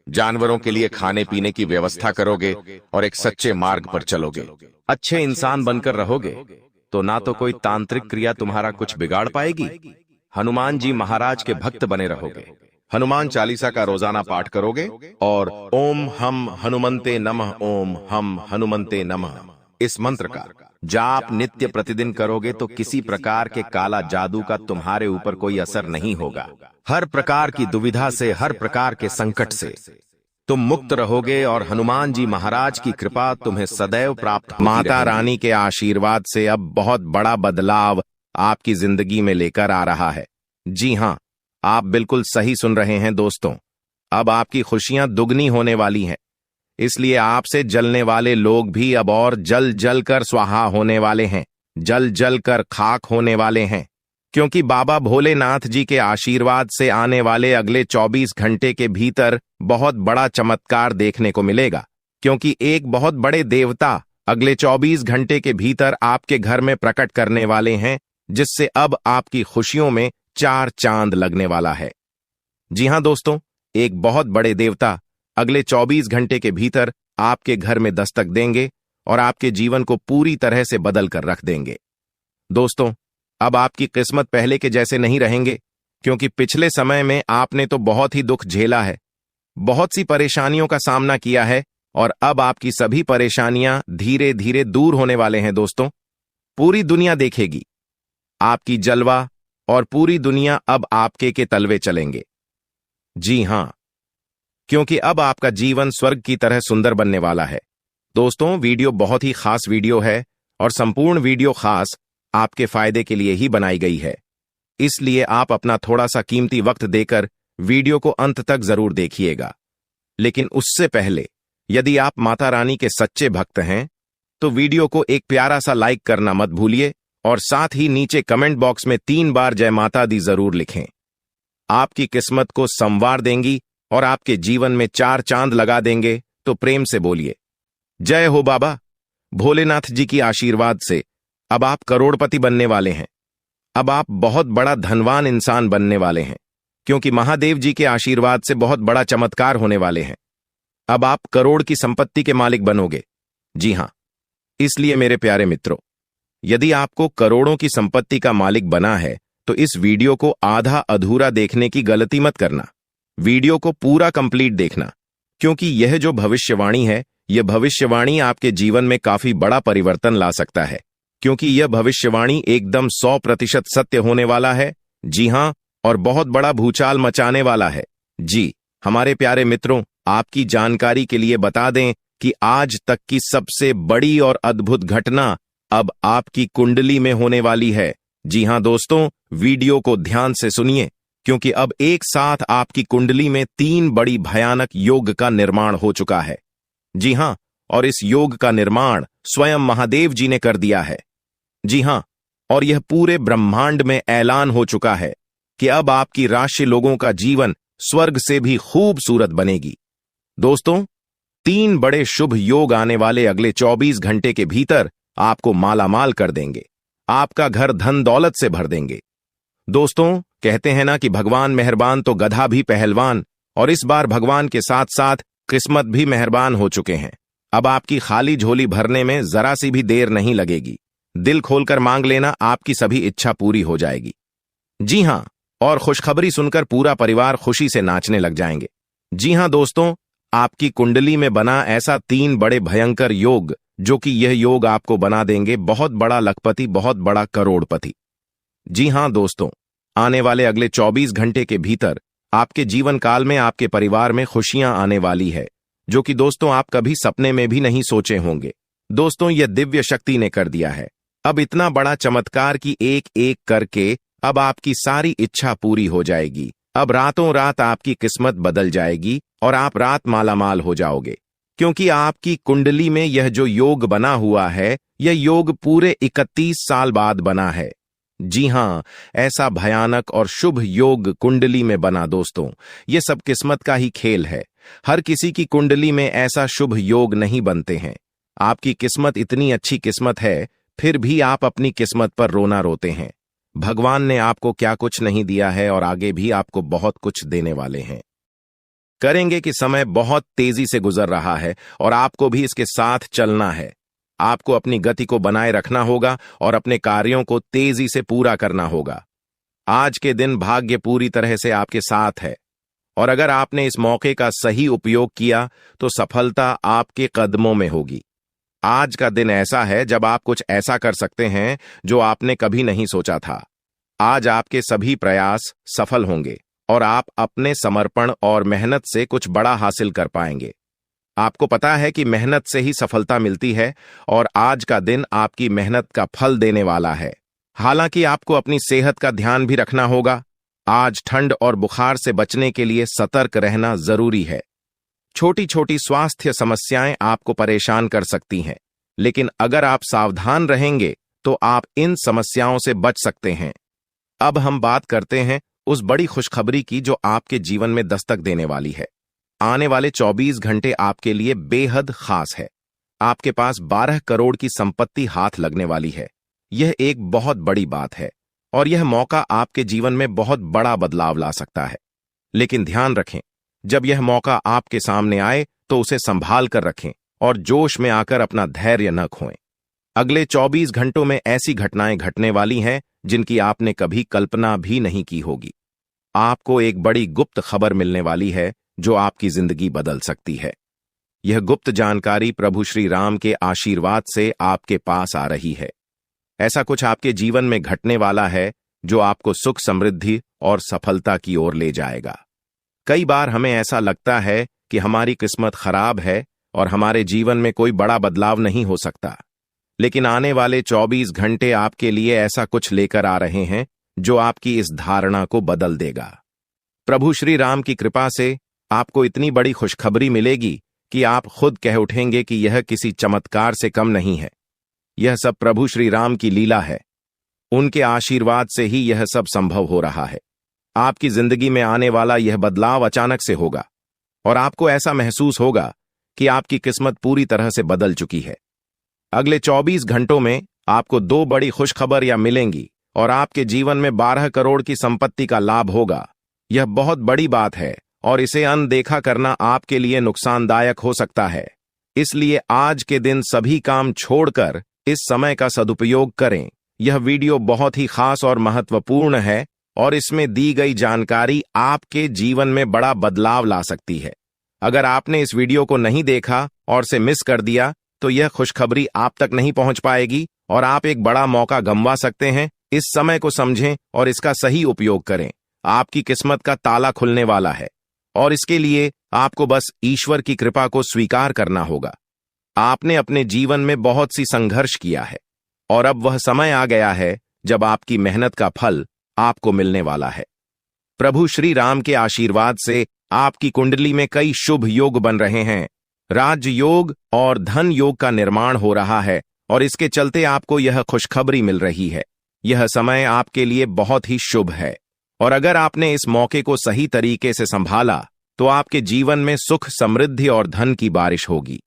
जानवरों के लिए खाने पीने की व्यवस्था करोगे और एक सच्चे मार्ग पर चलोगे, अच्छे इंसान बनकर रहोगे, तो ना तो कोई तांत्रिक क्रिया तुम्हारा कुछ बिगाड़ पाएगी। हनुमान जी महाराज के भक्त बने रहोगे, हनुमान चालीसा का रोजाना पाठ करोगे और ओम हम हनुमंते नमः, ओम हम हनुमंते नमः इस मंत्र का जाप नित्य प्रतिदिन करोगे तो किसी प्रकार के काला जादू का तुम्हारे ऊपर कोई असर नहीं होगा। हर प्रकार की दुविधा से, हर प्रकार के संकट से तुम मुक्त रहोगे और हनुमान जी महाराज की कृपा तुम्हें सदैव प्राप्त होती रहेगी। माता रानी के आशीर्वाद से अब बहुत बड़ा बदलाव आपकी जिंदगी में लेकर आ रहा है। जी हाँ, आप बिल्कुल सही सुन रहे हैं दोस्तों। अब आपकी खुशियां दुगनी होने वाली हैं। इसलिए आपसे जलने वाले लोग भी अब और जल जल कर स्वाहा होने वाले हैं, जल जल कर खाक होने वाले हैं। क्योंकि बाबा भोलेनाथ जी के आशीर्वाद से आने वाले अगले 24 घंटे के भीतर बहुत बड़ा चमत्कार देखने को मिलेगा। क्योंकि एक बहुत बड़े देवता अगले 24 घंटे के भीतर आपके घर में प्रकट करने वाले हैं, जिससे अब आपकी खुशियों में 4 चांद लगने वाला है। जी हां दोस्तों, एक बहुत बड़े देवता अगले 24 घंटे के भीतर आपके घर में दस्तक देंगे और आपके जीवन को पूरी तरह से बदल कर रख देंगे। दोस्तों, अब आपकी किस्मत पहले के जैसे नहीं रहेंगे, क्योंकि पिछले समय में आपने तो बहुत ही दुख झेला है, बहुत सी परेशानियों का सामना किया है और अब आपकी सभी परेशानियां धीरे धीरे दूर होने वाले हैं। दोस्तों, पूरी दुनिया देखेगी आपकी जलवा और पूरी दुनिया अब आपके के तलवे चलेंगे। जी हां, क्योंकि अब आपका जीवन स्वर्ग की तरह सुंदर बनने वाला है। दोस्तों, वीडियो बहुत ही खास वीडियो है और संपूर्ण वीडियो खास आपके फायदे के लिए ही बनाई गई है। इसलिए आप अपना थोड़ा सा कीमती वक्त देकर वीडियो को अंत तक जरूर देखिएगा। लेकिन उससे पहले यदि आप माता रानी के सच्चे भक्त हैं तो वीडियो को एक प्यारा सा लाइक करना मत भूलिए और साथ ही नीचे कमेंट बॉक्स में 3 बार जय माता दी जरूर लिखें। आपकी किस्मत को संवार देंगी और आपके जीवन में 4 चांद लगा देंगे। तो प्रेम से बोलिए जय हो बाबा भोलेनाथ जी की आशीर्वाद से अब आप करोड़पति बनने वाले हैं। अब आप बहुत बड़ा धनवान इंसान बनने वाले हैं, क्योंकि महादेव जी के आशीर्वाद से बहुत बड़ा चमत्कार होने वाले हैं। अब आप करोड़ की संपत्ति के मालिक बनोगे। जी हां, इसलिए मेरे प्यारे मित्रों, यदि आपको करोड़ों की संपत्ति का मालिक बना है तो इस वीडियो को आधा अधूरा देखने की गलती मत करना। वीडियो को पूरा कंप्लीट देखना, क्योंकि यह जो भविष्यवाणी है, यह भविष्यवाणी आपके जीवन में काफी बड़ा परिवर्तन ला सकता है। क्योंकि यह भविष्यवाणी एकदम 100% सत्य होने वाला है। जी हां, और बहुत बड़ा भूचाल मचाने वाला है। जी हमारे प्यारे मित्रों, आपकी जानकारी के लिए बता दें कि आज तक की सबसे बड़ी और अद्भुत घटना अब आपकी कुंडली में होने वाली है। जी हां दोस्तों, वीडियो को ध्यान से सुनिए, क्योंकि अब एक साथ आपकी कुंडली में 3 बड़ी भयानक योग का निर्माण हो चुका है। जी हां, और इस योग का निर्माण स्वयं महादेव जी ने कर दिया है। जी हां, और यह पूरे ब्रह्मांड में ऐलान हो चुका है कि अब आपकी राशि लोगों का जीवन स्वर्ग से भी खूबसूरत बनेगी। दोस्तों, 3 बड़े शुभ योग आने वाले अगले 24 घंटे के भीतर आपको मालामाल कर देंगे, आपका घर धन दौलत से भर देंगे। दोस्तों, कहते हैं ना कि भगवान मेहरबान तो गधा भी पहलवान, और इस बार भगवान के साथ साथ किस्मत भी मेहरबान हो चुके हैं। अब आपकी खाली झोली भरने में जरा सी भी देर नहीं लगेगी। दिल खोलकर मांग लेना, आपकी सभी इच्छा पूरी हो जाएगी। जी हां, और खुशखबरी सुनकर पूरा परिवार खुशी से नाचने लग जाएंगे। जी हां दोस्तों, आपकी कुंडली में बना ऐसा 3 बड़े भयंकर योग, जो कि यह योग आपको बना देंगे बहुत बड़ा लखपति, बहुत बड़ा करोड़पति। जी हां दोस्तों, आने वाले अगले 24 घंटे के भीतर आपके जीवन काल में आपके परिवार में खुशियां आने वाली है, जो कि दोस्तों आप कभी सपने में भी नहीं सोचे होंगे। दोस्तों, यह दिव्य शक्ति ने कर दिया है। अब इतना बड़ा चमत्कार कि एक एक करके अब आपकी सारी इच्छा पूरी हो जाएगी। अब रातों रात आपकी किस्मत बदल जाएगी और आप रात मालामाल हो जाओगे, क्योंकि आपकी कुंडली में यह जो योग बना हुआ है, यह योग पूरे 31 साल बाद बना है। जी हां, ऐसा भयानक और शुभ योग कुंडली में बना। दोस्तों, यह सब किस्मत का ही खेल है। हर किसी की कुंडली में ऐसा शुभ योग नहीं बनते हैं। आपकी किस्मत इतनी अच्छी किस्मत है, फिर भी आप अपनी किस्मत पर रोना रोते हैं। भगवान ने आपको क्या कुछ नहीं दिया है और आगे भी आपको बहुत कुछ देने वाले हैं। करेंगे कि समय बहुत तेजी से गुजर रहा है और आपको भी इसके साथ चलना है। आपको अपनी गति को बनाए रखना होगा और अपने कार्यों को तेजी से पूरा करना होगा। आज के दिन भाग्य पूरी तरह से आपके साथ है, और अगर आपने इस मौके का सही उपयोग किया तो सफलता आपके कदमों में होगी। आज का दिन ऐसा है जब आप कुछ ऐसा कर सकते हैं जो आपने कभी नहीं सोचा था। आज आपके सभी प्रयास सफल होंगे और आप अपने समर्पण और मेहनत से कुछ बड़ा हासिल कर पाएंगे। आपको पता है कि मेहनत से ही सफलता मिलती है और आज का दिन आपकी मेहनत का फल देने वाला है। हालांकि आपको अपनी सेहत का ध्यान भी रखना होगा। आज ठंड और बुखार से बचने के लिए सतर्क रहना जरूरी है। छोटी छोटी स्वास्थ्य समस्याएं आपको परेशान कर सकती हैं, लेकिन अगर आप सावधान रहेंगे तो आप इन समस्याओं से बच सकते हैं। अब हम बात करते हैं उस बड़ी खुशखबरी की जो आपके जीवन में दस्तक देने वाली है। आने वाले 24 घंटे आपके लिए बेहद खास है। आपके पास 12 करोड़ की संपत्ति हाथ लगने वाली है। यह एक बहुत बड़ी बात है और यह मौका आपके जीवन में बहुत बड़ा बदलाव ला सकता है। लेकिन ध्यान रखें, जब यह मौका आपके सामने आए तो उसे संभाल कर रखें और जोश में आकर अपना धैर्य न खोएं। अगले 24 घंटों में ऐसी घटनाएं घटने वाली हैं जिनकी आपने कभी कल्पना भी नहीं की होगी। आपको एक बड़ी गुप्त खबर मिलने वाली है जो आपकी जिंदगी बदल सकती है। यह गुप्त जानकारी प्रभु श्री राम के आशीर्वाद से आपके पास आ रही है। ऐसा कुछ आपके जीवन में घटने वाला है जो आपको सुख, समृद्धि और सफलता की ओर ले जाएगा। कई बार हमें ऐसा लगता है कि हमारी किस्मत खराब है और हमारे जीवन में कोई बड़ा बदलाव नहीं हो सकता, लेकिन आने वाले 24 घंटे आपके लिए ऐसा कुछ लेकर आ रहे हैं जो आपकी इस धारणा को बदल देगा। प्रभु श्री राम की कृपा से आपको इतनी बड़ी खुशखबरी मिलेगी कि आप खुद कह उठेंगे कि यह किसी चमत्कार से कम नहीं है। यह सब प्रभु श्री राम की लीला है। उनके आशीर्वाद से ही यह सब संभव हो रहा है। आपकी जिंदगी में आने वाला यह बदलाव अचानक से होगा और आपको ऐसा महसूस होगा कि आपकी किस्मत पूरी तरह से बदल चुकी है। अगले 24 घंटों में आपको 2 बड़ी खुशखबरियां मिलेंगी और आपके जीवन में 12 करोड़ की संपत्ति का लाभ होगा। यह बहुत बड़ी बात है और इसे अनदेखा करना आपके लिए नुकसानदायक हो सकता है। इसलिए आज के दिन सभी काम छोड़कर इस समय का सदुपयोग करें। यह वीडियो बहुत ही खास और महत्वपूर्ण है और इसमें दी गई जानकारी आपके जीवन में बड़ा बदलाव ला सकती है। अगर आपने इस वीडियो को नहीं देखा और से मिस कर दिया तो यह खुशखबरी आप तक नहीं पहुंच पाएगी और आप एक बड़ा मौका गंवा सकते हैं। इस समय को समझें और इसका सही उपयोग करें। आपकी किस्मत का ताला खुलने वाला है और इसके लिए आपको बस ईश्वर की कृपा को स्वीकार करना होगा। आपने अपने जीवन में बहुत सी संघर्ष किया है और अब वह समय आ गया है जब आपकी मेहनत का फल आपको मिलने वाला है। प्रभु श्री राम के आशीर्वाद से आपकी कुंडली में कई शुभ योग बन रहे हैं। राज योग और धन योग का निर्माण हो रहा है और इसके चलते आपको यह खुशखबरी मिल रही है। यह समय आपके लिए बहुत ही शुभ है और अगर आपने इस मौके को सही तरीके से संभाला तो आपके जीवन में सुख, समृद्धि और धन की बारिश होगी।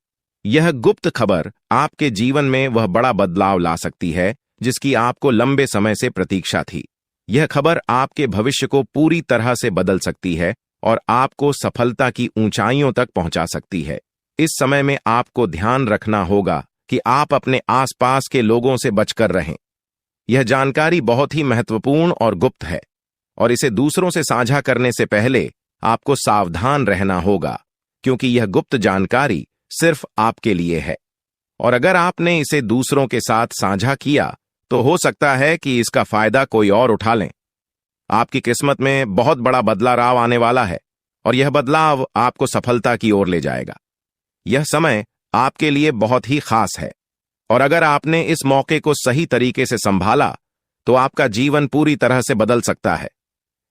यह गुप्त खबर आपके जीवन में वह बड़ा बदलाव ला सकती है जिसकी आपको लंबे समय से प्रतीक्षा थी। यह खबर आपके भविष्य को पूरी तरह से बदल सकती है और आपको सफलता की ऊंचाइयों तक पहुंचा सकती है। इस समय में आपको ध्यान रखना होगा कि आप अपने आसपास के लोगों से बचकर रहें। यह जानकारी बहुत ही महत्वपूर्ण और गुप्त है और इसे दूसरों से साझा करने से पहले आपको सावधान रहना होगा, क्योंकि यह गुप्त जानकारी सिर्फ आपके लिए है और अगर आपने इसे दूसरों के साथ साझा किया तो हो सकता है कि इसका फायदा कोई और उठा लें। आपकी किस्मत में बहुत बड़ा बदलाव आने वाला है और यह बदलाव आपको सफलता की ओर ले जाएगा। यह समय आपके लिए बहुत ही खास है और अगर आपने इस मौके को सही तरीके से संभाला तो आपका जीवन पूरी तरह से बदल सकता है।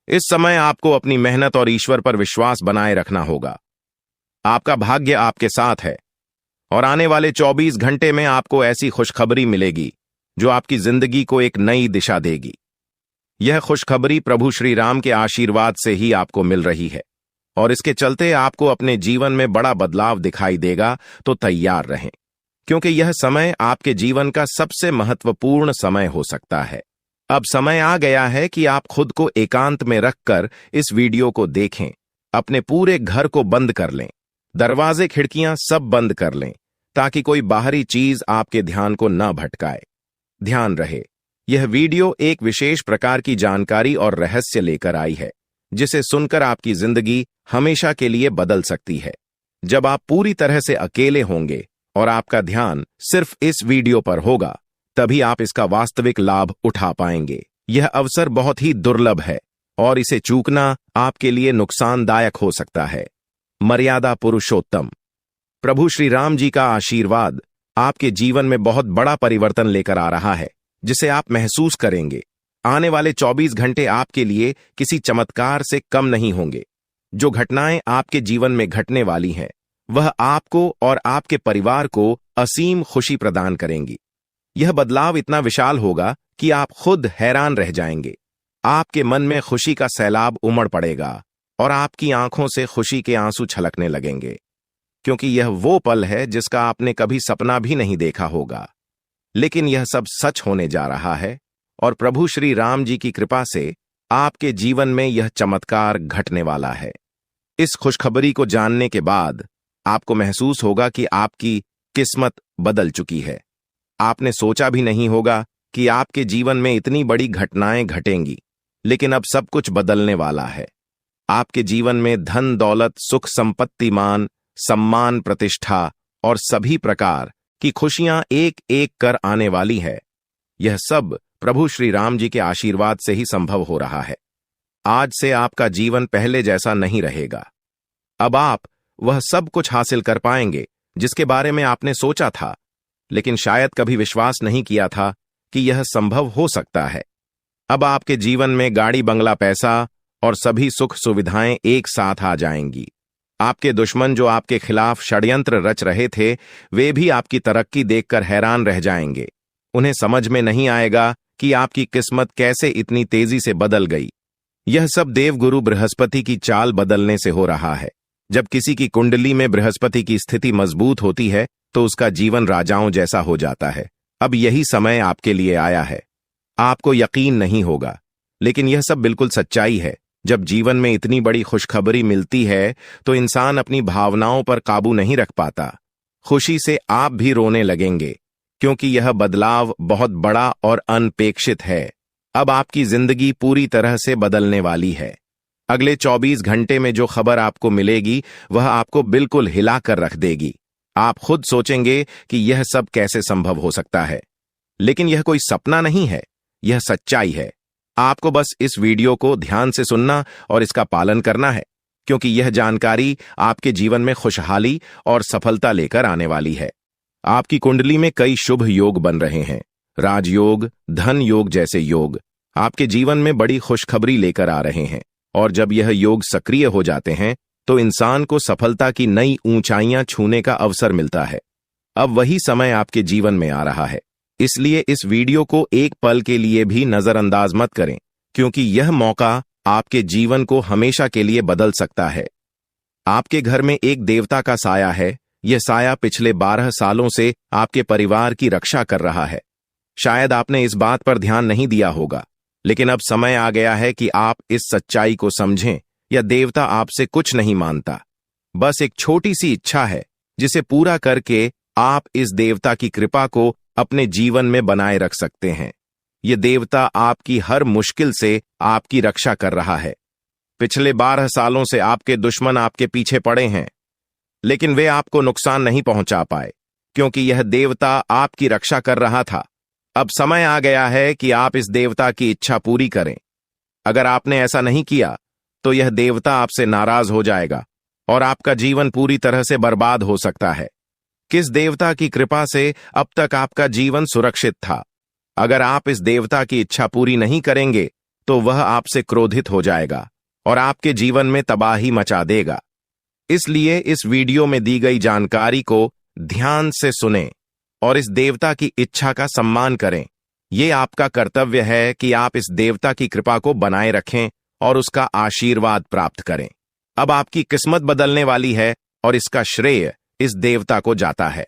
इस समय आपको अपनी मेहनत और ईश्वर पर विश्वास बनाए रखना होगा। आपका भाग्य आपके साथ है और आने वाले 24 घंटे में आपको ऐसी खुशखबरी मिलेगी जो आपकी जिंदगी को एक नई दिशा देगी। यह खुशखबरी प्रभु श्री राम के आशीर्वाद से ही आपको मिल रही है और इसके चलते आपको अपने जीवन में बड़ा बदलाव दिखाई देगा। तो तैयार रहें, क्योंकि यह समय आपके जीवन का सबसे महत्वपूर्ण समय हो सकता है। अब समय आ गया है कि आप खुद को एकांत में रखकर इस वीडियो को देखें। अपने पूरे घर को बंद कर लें, दरवाजे, खिड़कियां सब बंद कर लें ताकि कोई बाहरी चीज आपके ध्यान को न भटकाए। ध्यान रहे, यह वीडियो एक विशेष प्रकार की जानकारी और रहस्य लेकर आई है जिसे सुनकर आपकी जिंदगी हमेशा के लिए बदल सकती है। जब आप पूरी तरह से अकेले होंगे और आपका ध्यान सिर्फ इस वीडियो पर होगा, तभी आप इसका वास्तविक लाभ उठा पाएंगे। यह अवसर बहुत ही दुर्लभ है और इसे चूकना आपके लिए नुकसानदायक हो सकता है। मर्यादा पुरुषोत्तम प्रभु श्री राम जी का आशीर्वाद आपके जीवन में बहुत बड़ा परिवर्तन लेकर आ रहा है, जिसे आप महसूस करेंगे। आने वाले 24 घंटे आपके लिए किसी चमत्कार से कम नहीं होंगे। जो घटनाएं आपके जीवन में घटने वाली हैं, वह आपको और आपके परिवार को असीम खुशी प्रदान करेंगी। यह बदलाव इतना विशाल होगा कि आप खुद हैरान रह जाएंगे। आपके मन में खुशी का सैलाब उमड़ पड़ेगा और आपकी आंखों से खुशी के आंसू छलकने लगेंगे, क्योंकि यह वो पल है जिसका आपने कभी सपना भी नहीं देखा होगा। लेकिन यह सब सच होने जा रहा है और प्रभु श्री राम जी की कृपा से आपके जीवन में यह चमत्कार घटने वाला है। इस खुशखबरी को जानने के बाद आपको महसूस होगा कि आपकी किस्मत बदल चुकी है। आपने सोचा भी नहीं होगा कि आपके जीवन में इतनी बड़ी घटनाएं घटेंगी, लेकिन अब सब कुछ बदलने वाला है। आपके जीवन में धन दौलत, सुख संपत्ति, मान सम्मान, प्रतिष्ठा और सभी प्रकार की खुशियां एक एक कर आने वाली है। यह सब प्रभु श्री राम जी के आशीर्वाद से ही संभव हो रहा है। आज से आपका जीवन पहले जैसा नहीं रहेगा। अब आप वह सब कुछ हासिल कर पाएंगे जिसके बारे में आपने सोचा था, लेकिन शायद कभी विश्वास नहीं किया था कि यह संभव हो सकता है। अब आपके जीवन में गाड़ी, बंगला, पैसा और सभी सुख सुविधाएं एक साथ आ जाएंगी। आपके दुश्मन जो आपके खिलाफ षड्यंत्र रच रहे थे, वे भी आपकी तरक्की देखकर हैरान रह जाएंगे। उन्हें समझ में नहीं आएगा कि आपकी किस्मत कैसे इतनी तेजी से बदल गई। यह सब देवगुरु बृहस्पति की चाल बदलने से हो रहा है। जब किसी की कुंडली में बृहस्पति की स्थिति मजबूत होती है तो उसका जीवन राजाओं जैसा हो जाता है। अब यही समय आपके लिए आया है। आपको यकीन नहीं होगा, लेकिन यह सब बिल्कुल सच्चाई है। जब जीवन में इतनी बड़ी खुशखबरी मिलती है तो इंसान अपनी भावनाओं पर काबू नहीं रख पाता। खुशी से आप भी रोने लगेंगे, क्योंकि यह बदलाव बहुत बड़ा और अनपेक्षित है। अब आपकी जिंदगी पूरी तरह से बदलने वाली है। अगले 24 घंटे में जो खबर आपको मिलेगी वह आपको बिल्कुल हिलाकर रख देगी। आप खुद सोचेंगे कि यह सब कैसे संभव हो सकता है, लेकिन यह कोई सपना नहीं है, यह सच्चाई है। आपको बस इस वीडियो को ध्यान से सुनना और इसका पालन करना है, क्योंकि यह जानकारी आपके जीवन में खुशहाली और सफलता लेकर आने वाली है। आपकी कुंडली में कई शुभ योग बन रहे हैं। राजयोग, धन योग जैसे योग आपके जीवन में बड़ी खुशखबरी लेकर आ रहे हैं, और जब यह योग सक्रिय हो जाते हैं तो इंसान को सफलता की नई ऊंचाइयां छूने का अवसर मिलता है। अब वही समय आपके जीवन में आ रहा है, इसलिए इस वीडियो को एक पल के लिए भी नजरअंदाज मत करें, क्योंकि यह मौका आपके जीवन को हमेशा के लिए बदल सकता है। आपके घर में एक देवता का साया है। यह साया पिछले 12 सालों से आपके परिवार की रक्षा कर रहा है। शायद आपने इस बात पर ध्यान नहीं दिया होगा, लेकिन अब समय आ गया है कि आप इस सच्चाई को समझें। यह देवता आपसे कुछ नहीं मांगता, बस एक छोटी सी इच्छा है, जिसे पूरा करके आप इस देवता की कृपा को अपने जीवन में बनाए रख सकते हैं। यह देवता आपकी हर मुश्किल से आपकी रक्षा कर रहा है। पिछले 12 सालों से आपके दुश्मन आपके पीछे पड़े हैं, लेकिन वे आपको नुकसान नहीं पहुंचा पाए, क्योंकि यह देवता आपकी रक्षा कर रहा था। अब समय आ गया है कि आप इस देवता की इच्छा पूरी करें। अगर आपने ऐसा नहीं किया तो यह देवता आपसे नाराज हो जाएगा और आपका जीवन पूरी तरह से बर्बाद हो सकता है। किस देवता की कृपा से अब तक आपका जीवन सुरक्षित था? अगर आप इस देवता की इच्छा पूरी नहीं करेंगे तो वह आपसे क्रोधित हो जाएगा और आपके जीवन में तबाही मचा देगा। इसलिए इस वीडियो में दी गई जानकारी को ध्यान से सुनें और इस देवता की इच्छा का सम्मान करें। ये आपका कर्तव्य है कि आप इस देवता की कृपा को बनाए रखें और उसका आशीर्वाद प्राप्त करें। अब आपकी किस्मत बदलने वाली है और इसका श्रेय इस देवता को जाता है।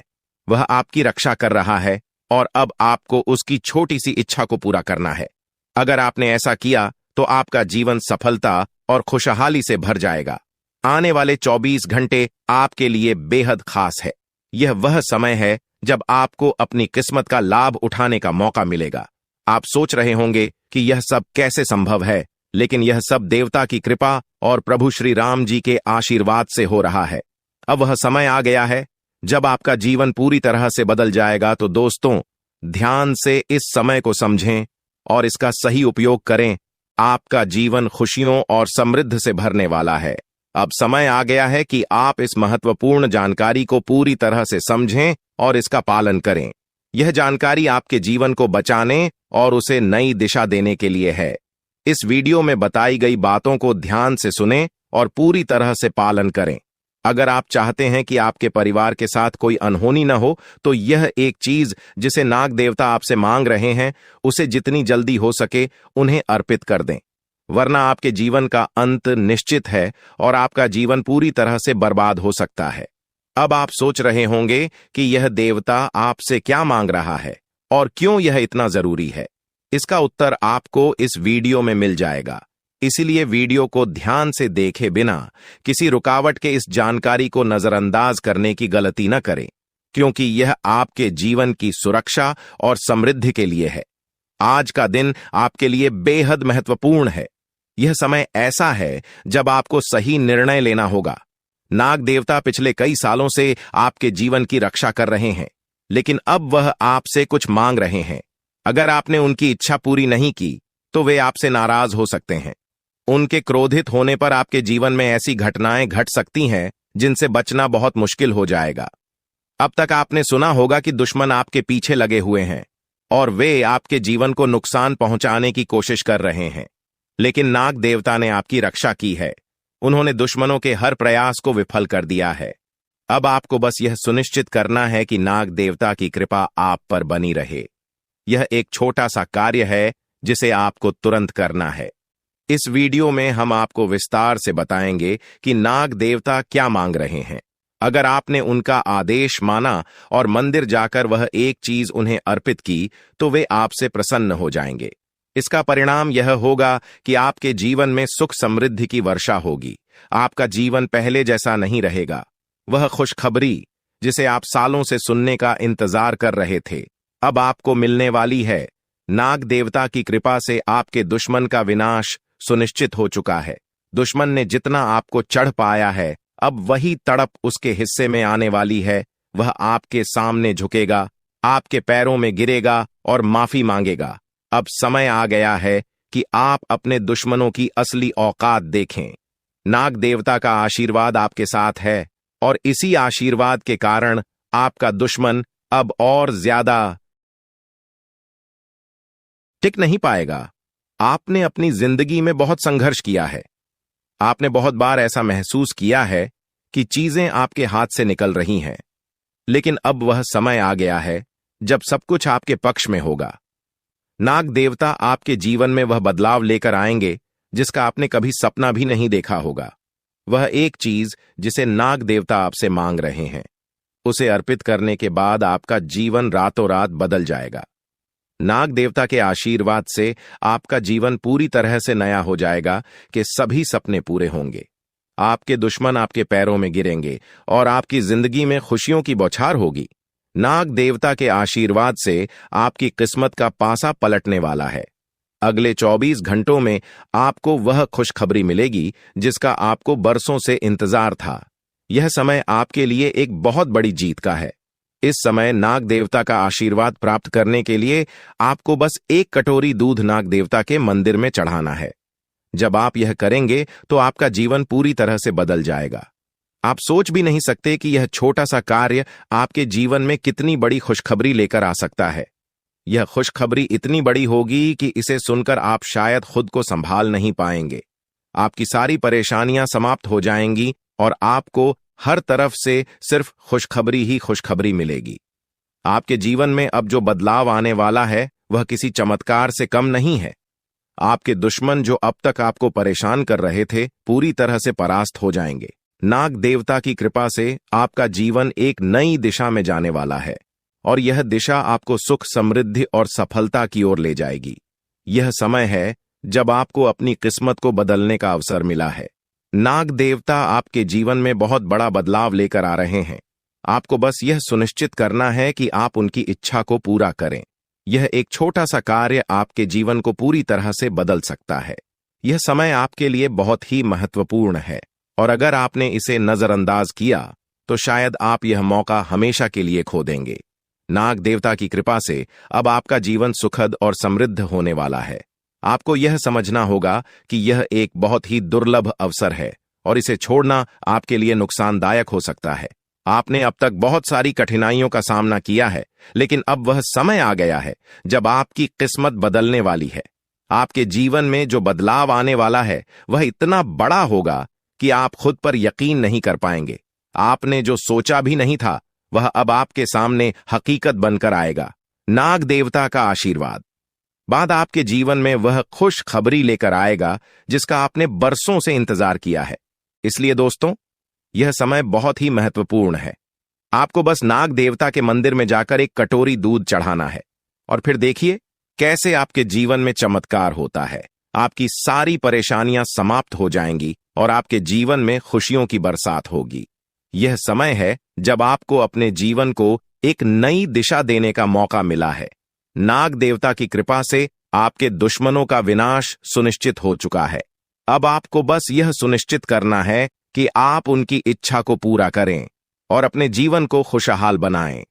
वह आपकी रक्षा कर रहा है और अब आपको उसकी छोटी सी इच्छा को पूरा करना है। अगर आपने ऐसा किया तो आपका जीवन सफलता और खुशहाली से भर जाएगा। आने वाले 24 घंटे आपके लिए बेहद खास है। यह वह समय है जब आपको अपनी किस्मत का लाभ उठाने का मौका मिलेगा। आप सोच रहे होंगे कि यह सब कैसे संभव है, लेकिन यह सब देवता की कृपा और प्रभु श्री राम जी के आशीर्वाद से हो रहा है। अब वह समय आ गया है जब आपका जीवन पूरी तरह से बदल जाएगा तो दोस्तों, ध्यान से इस समय को समझें और इसका सही उपयोग करें। आपका जीवन खुशियों और समृद्धि से भरने वाला है। अब समय आ गया है कि आप इस महत्वपूर्ण जानकारी को पूरी तरह से समझें और इसका पालन करें। यह जानकारी आपके जीवन को बचाने और उसे नई दिशा देने के लिए है। इस वीडियो में बताई गई बातों को ध्यान से सुनें और पूरी तरह से पालन करें। अगर आप चाहते हैं कि आपके परिवार के साथ कोई अनहोनी न हो, तो यह एक चीज जिसे नाग देवता आपसे मांग रहे हैं, उसे जितनी जल्दी हो सके उन्हें अर्पित कर दें, वरना आपके जीवन का अंत निश्चित है और आपका जीवन पूरी तरह से बर्बाद हो सकता है। अब आप सोच रहे होंगे कि यह देवता आपसे क्या मांग रहा है और क्यों यह इतना जरूरी है। इसका उत्तर आपको इस वीडियो में मिल जाएगा, इसीलिए वीडियो को ध्यान से देखे बिना किसी रुकावट के इस जानकारी को नजरअंदाज करने की गलती न करें, क्योंकि यह आपके जीवन की सुरक्षा और समृद्धि के लिए है। आज का दिन आपके लिए बेहद महत्वपूर्ण है। यह समय ऐसा है जब आपको सही निर्णय लेना होगा। नाग देवता पिछले कई सालों से आपके जीवन की रक्षा कर रहे हैं, लेकिन अब वह आपसे कुछ मांग रहे हैं। अगर आपने उनकी इच्छा पूरी नहीं की तो वे आपसे नाराज हो सकते हैं। उनके क्रोधित होने पर आपके जीवन में ऐसी घटनाएं घट सकती हैं जिनसे बचना बहुत मुश्किल हो जाएगा। अब तक आपने सुना होगा कि दुश्मन आपके पीछे लगे हुए हैं और वे आपके जीवन को नुकसान पहुंचाने की कोशिश कर रहे हैं, लेकिन नाग देवता ने आपकी रक्षा की है। उन्होंने दुश्मनों के हर प्रयास को विफल कर दिया है। अब आपको बस यह सुनिश्चित करना है कि नाग देवता की कृपा आप पर बनी रहे। यह एक छोटा सा कार्य है जिसे आपको तुरंत करना है। इस वीडियो में हम आपको विस्तार से बताएंगे कि नाग देवता क्या मांग रहे हैं। अगर आपने उनका आदेश माना और मंदिर जाकर वह एक चीज उन्हें अर्पित की, तो वे आपसे प्रसन्न हो जाएंगे। इसका परिणाम यह होगा कि आपके जीवन में सुख समृद्धि की वर्षा होगी। आपका जीवन पहले जैसा नहीं रहेगा। वह खुशखबरी जिसे आप सालों से सुनने का इंतजार कर रहे थे, अब आपको मिलने वाली है। नाग देवता की कृपा से आपके दुश्मन का विनाश सुनिश्चित हो चुका है। दुश्मन ने जितना आपको चढ़ पाया है, अब वही तड़प उसके हिस्से में आने वाली है। वह आपके सामने झुकेगा, आपके पैरों में गिरेगा और माफी मांगेगा। अब समय आ गया है कि आप अपने दुश्मनों की असली औकात देखें। नाग देवता का आशीर्वाद आपके साथ है और इसी आशीर्वाद के कारण आपका दुश्मन अब और ज्यादा टिक नहीं पाएगा। आपने अपनी जिंदगी में बहुत संघर्ष किया है। आपने बहुत बार ऐसा महसूस किया है कि चीजें आपके हाथ से निकल रही हैं, लेकिन अब वह समय आ गया है जब सब कुछ आपके पक्ष में होगा। नाग देवता आपके जीवन में वह बदलाव लेकर आएंगे जिसका आपने कभी सपना भी नहीं देखा होगा। वह एक चीज जिसे नाग देवता आपसे मांग रहे हैं, उसे अर्पित करने के बाद आपका जीवन रातों रात बदल जाएगा। नाग देवता के आशीर्वाद से आपका जीवन पूरी तरह से नया हो जाएगा कि सभी सपने पूरे होंगे। आपके दुश्मन आपके पैरों में गिरेंगे और आपकी जिंदगी में खुशियों की बौछार होगी। नाग देवता के आशीर्वाद से आपकी किस्मत का पासा पलटने वाला है। अगले 24 घंटों में आपको वह खुशखबरी मिलेगी जिसका आपको बरसों से इंतजार था। यह समय आपके लिए एक बहुत बड़ी जीत का है। इस समय नाग देवता का आशीर्वाद प्राप्त करने के लिए आपको बस एक कटोरी दूध नाग देवता के मंदिर में चढ़ाना है। जब आप यह करेंगे तो आपका जीवन पूरी तरह से बदल जाएगा। आप सोच भी नहीं सकते कि यह छोटा सा कार्य आपके जीवन में कितनी बड़ी खुशखबरी लेकर आ सकता है। यह खुशखबरी इतनी बड़ी होगी कि इसे सुनकर आप शायद खुद को संभाल नहीं पाएंगे। आपकी सारी परेशानियां समाप्त हो जाएंगी और आपको हर तरफ से सिर्फ खुशखबरी ही खुशखबरी मिलेगी। आपके जीवन में अब जो बदलाव आने वाला है वह किसी चमत्कार से कम नहीं है। आपके दुश्मन जो अब तक आपको परेशान कर रहे थे, पूरी तरह से परास्त हो जाएंगे। नाग देवता की कृपा से आपका जीवन एक नई दिशा में जाने वाला है और यह दिशा आपको सुख, समृद्धि और सफलता की ओर ले जाएगी। यह समय है जब आपको अपनी किस्मत को बदलने का अवसर मिला है। नाग देवता आपके जीवन में बहुत बड़ा बदलाव लेकर आ रहे हैं। आपको बस यह सुनिश्चित करना है कि आप उनकी इच्छा को पूरा करें। यह एक छोटा सा कार्य आपके जीवन को पूरी तरह से बदल सकता है। यह समय आपके लिए बहुत ही महत्वपूर्ण है और अगर आपने इसे नजरअंदाज किया तो शायद आप यह मौका हमेशा के लिए खो देंगे। नाग देवता की कृपा से अब आपका जीवन सुखद और समृद्ध होने वाला है। आपको यह समझना होगा कि यह एक बहुत ही दुर्लभ अवसर है और इसे छोड़ना आपके लिए नुकसानदायक हो सकता है। आपने अब तक बहुत सारी कठिनाइयों का सामना किया है, लेकिन अब वह समय आ गया है जब आपकी किस्मत बदलने वाली है। आपके जीवन में जो बदलाव आने वाला है वह इतना बड़ा होगा कि आप खुद पर यकीन नहीं कर पाएंगे। आपने जो सोचा भी नहीं था वह अब आपके सामने हकीकत बनकर आएगा। नाग देवता का आशीर्वाद बाद आपके जीवन में वह खुश खबरी लेकर आएगा जिसका आपने बरसों से इंतजार किया है। इसलिए दोस्तों, यह समय बहुत ही महत्वपूर्ण है। आपको बस नाग देवता के मंदिर में जाकर एक कटोरी दूध चढ़ाना है और फिर देखिए कैसे आपके जीवन में चमत्कार होता है। आपकी सारी परेशानियां समाप्त हो जाएंगी और आपके जीवन में खुशियों की बरसात होगी। यह समय है जब आपको अपने जीवन को एक नई दिशा देने का मौका मिला है। नाग देवता की कृपा से आपके दुश्मनों का विनाश सुनिश्चित हो चुका है। अब आपको बस यह सुनिश्चित करना है कि आप उनकी इच्छा को पूरा करें और अपने जीवन को खुशहाल बनाएं।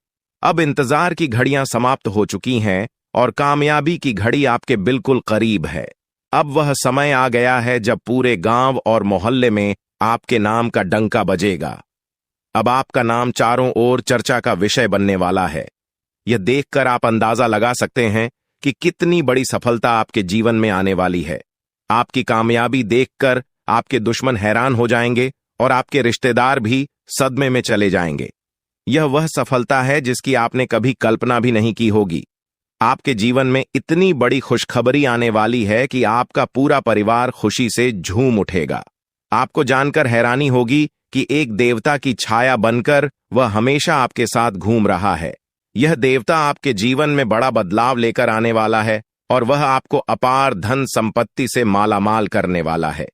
अब इंतजार की घड़ियां समाप्त हो चुकी हैं और कामयाबी की घड़ी आपके बिल्कुल करीब है। अब वह समय आ गया है जब पूरे गांव और मोहल्ले में आपके नाम का डंका बजेगा। अब आपका नाम चारों ओर चर्चा का विषय बनने वाला है। यह देखकर आप अंदाजा लगा सकते हैं कि कितनी बड़ी सफलता आपके जीवन में आने वाली है। आपकी कामयाबी देखकर आपके दुश्मन हैरान हो जाएंगे और आपके रिश्तेदार भी सदमे में चले जाएंगे। यह वह सफलता है जिसकी आपने कभी कल्पना भी नहीं की होगी। आपके जीवन में इतनी बड़ी खुशखबरी आने वाली है कि आपका पूरा परिवार खुशी से झूम उठेगा। आपको जानकर हैरानी होगी कि एक देवता की छाया बनकर वह हमेशा आपके साथ घूम रहा है। यह देवता आपके जीवन में बड़ा बदलाव लेकर आने वाला है और वह आपको अपार धन संपत्ति से मालामाल करने वाला है।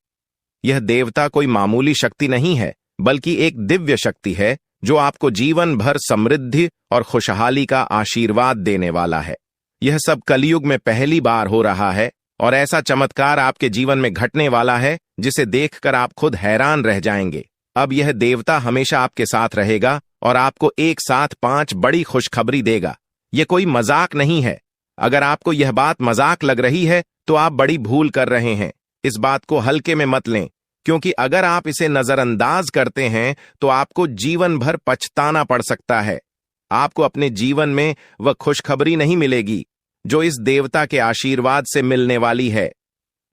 यह देवता कोई मामूली शक्ति नहीं है, बल्कि एक दिव्य शक्ति है जो आपको जीवन भर समृद्धि और खुशहाली का आशीर्वाद देने वाला है। यह सब कलयुग में पहली बार हो रहा है और ऐसा चमत्कार आपके जीवन में घटने वाला है जिसे देखकर आप खुद हैरान रह जाएंगे। अब यह देवता हमेशा आपके साथ रहेगा और आपको एक साथ 5 बड़ी खुशखबरी देगा। यह कोई मजाक नहीं है। अगर आपको यह बात मजाक लग रही है तो आप बड़ी भूल कर रहे हैं। इस बात को हल्के में मत लें, क्योंकि अगर आप इसे नजरअंदाज करते हैं तो आपको जीवन भर पछताना पड़ सकता है। आपको अपने जीवन में वह खुशखबरी नहीं मिलेगी जो इस देवता के आशीर्वाद से मिलने वाली है।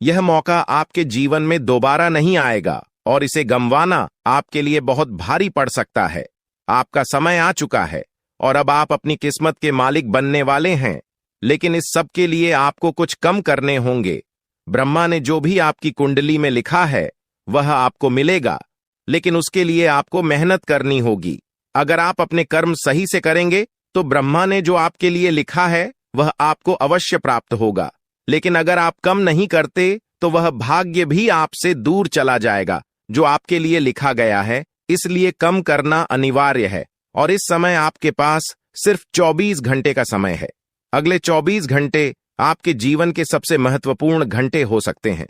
यह मौका आपके जीवन में दोबारा नहीं आएगा और इसे गंवाना आपके लिए बहुत भारी पड़ सकता है। आपका समय आ चुका है और अब आप अपनी किस्मत के मालिक बनने वाले हैं, लेकिन इस सब के लिए आपको कुछ कम करने होंगे। ब्रह्मा ने जो भी आपकी कुंडली में लिखा है वह आपको मिलेगा, लेकिन उसके लिए आपको मेहनत करनी होगी। अगर आप अपने कर्म सही से करेंगे तो ब्रह्मा ने जो आपके लिए लिखा है वह आपको अवश्य प्राप्त होगा, लेकिन अगर आप कम नहीं करते तो वह भाग्य भी आपसे दूर चला जाएगा जो आपके लिए लिखा गया है। इसलिए कम करना अनिवार्य है और इस समय आपके पास सिर्फ 24 घंटे का समय है। अगले 24 घंटे आपके जीवन के सबसे महत्वपूर्ण घंटे हो सकते हैं।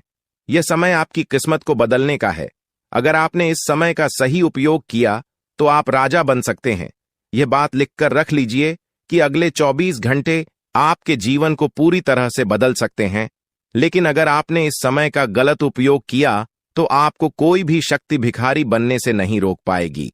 यह समय आपकी किस्मत को बदलने का है। अगर आपने इस समय का सही उपयोग किया तो आप राजा बन सकते हैं। यह बात लिखकर रख लीजिए कि अगले 24 घंटे आपके जीवन को पूरी तरह से बदल सकते हैं, लेकिन अगर आपने इस समय का गलत उपयोग किया तो आपको कोई भी शक्ति भिखारी बनने से नहीं रोक पाएगी।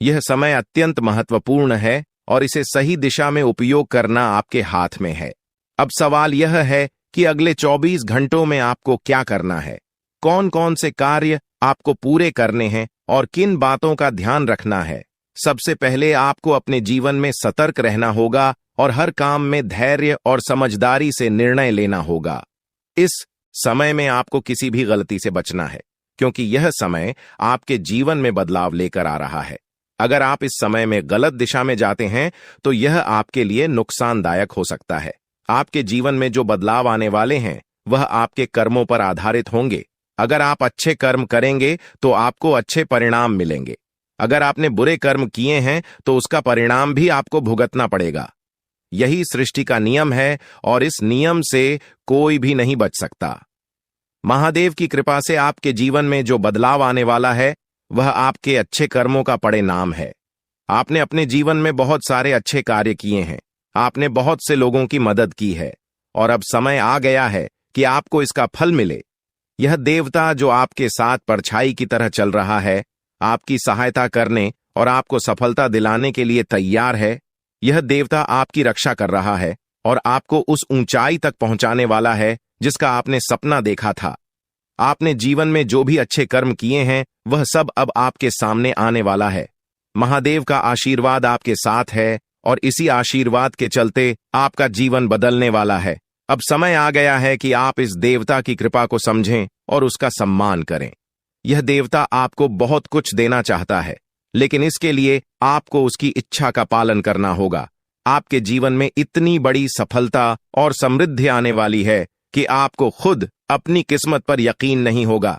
यह समय अत्यंत महत्वपूर्ण है और इसे सही दिशा में उपयोग करना आपके हाथ में है। अब सवाल यह है कि अगले 24 घंटों में आपको क्या करना है, कौन कौन से कार्य आपको पूरे करने हैं और किन बातों का ध्यान रखना है। सबसे पहले आपको अपने जीवन में सतर्क रहना होगा और हर काम में धैर्य और समझदारी से निर्णय लेना होगा। इस समय में आपको किसी भी गलती से बचना है, क्योंकि यह समय आपके जीवन में बदलाव लेकर आ रहा है। अगर आप इस समय में गलत दिशा में जाते हैं तो यह आपके लिए नुकसानदायक हो सकता है। आपके जीवन में जो बदलाव आने वाले हैं वह आपके कर्मों पर आधारित होंगे। अगर आप अच्छे कर्म करेंगे तो आपको अच्छे परिणाम मिलेंगे। अगर आपने बुरे कर्म किए हैं तो उसका परिणाम भी आपको भुगतना पड़ेगा। यही सृष्टि का नियम है और इस नियम से कोई भी नहीं बच सकता। महादेव की कृपा से आपके जीवन में जो बदलाव आने वाला है वह आपके अच्छे कर्मों का परिणाम है। आपने अपने जीवन में बहुत सारे अच्छे कार्य किए हैं, आपने बहुत से लोगों की मदद की है, और अब समय आ गया है कि आपको इसका फल मिले। यह देवता जो आपके साथ परछाई की तरह चल रहा है, आपकी सहायता करने और आपको सफलता दिलाने के लिए तैयार है। यह देवता आपकी रक्षा कर रहा है और आपको उस ऊंचाई तक पहुंचाने वाला है जिसका आपने सपना देखा था। आपने जीवन में जो भी अच्छे कर्म किए हैं, वह सब अब आपके सामने आने वाला है। महादेव का आशीर्वाद आपके साथ है और इसी आशीर्वाद के चलते आपका जीवन बदलने वाला है। अब समय आ गया है कि आप इस देवता की कृपा को समझें और उसका सम्मान करें। यह देवता आपको बहुत कुछ देना चाहता है, लेकिन इसके लिए आपको उसकी इच्छा का पालन करना होगा। आपके जीवन में इतनी बड़ी सफलता और समृद्धि आने वाली है कि आपको खुद अपनी किस्मत पर यकीन नहीं होगा।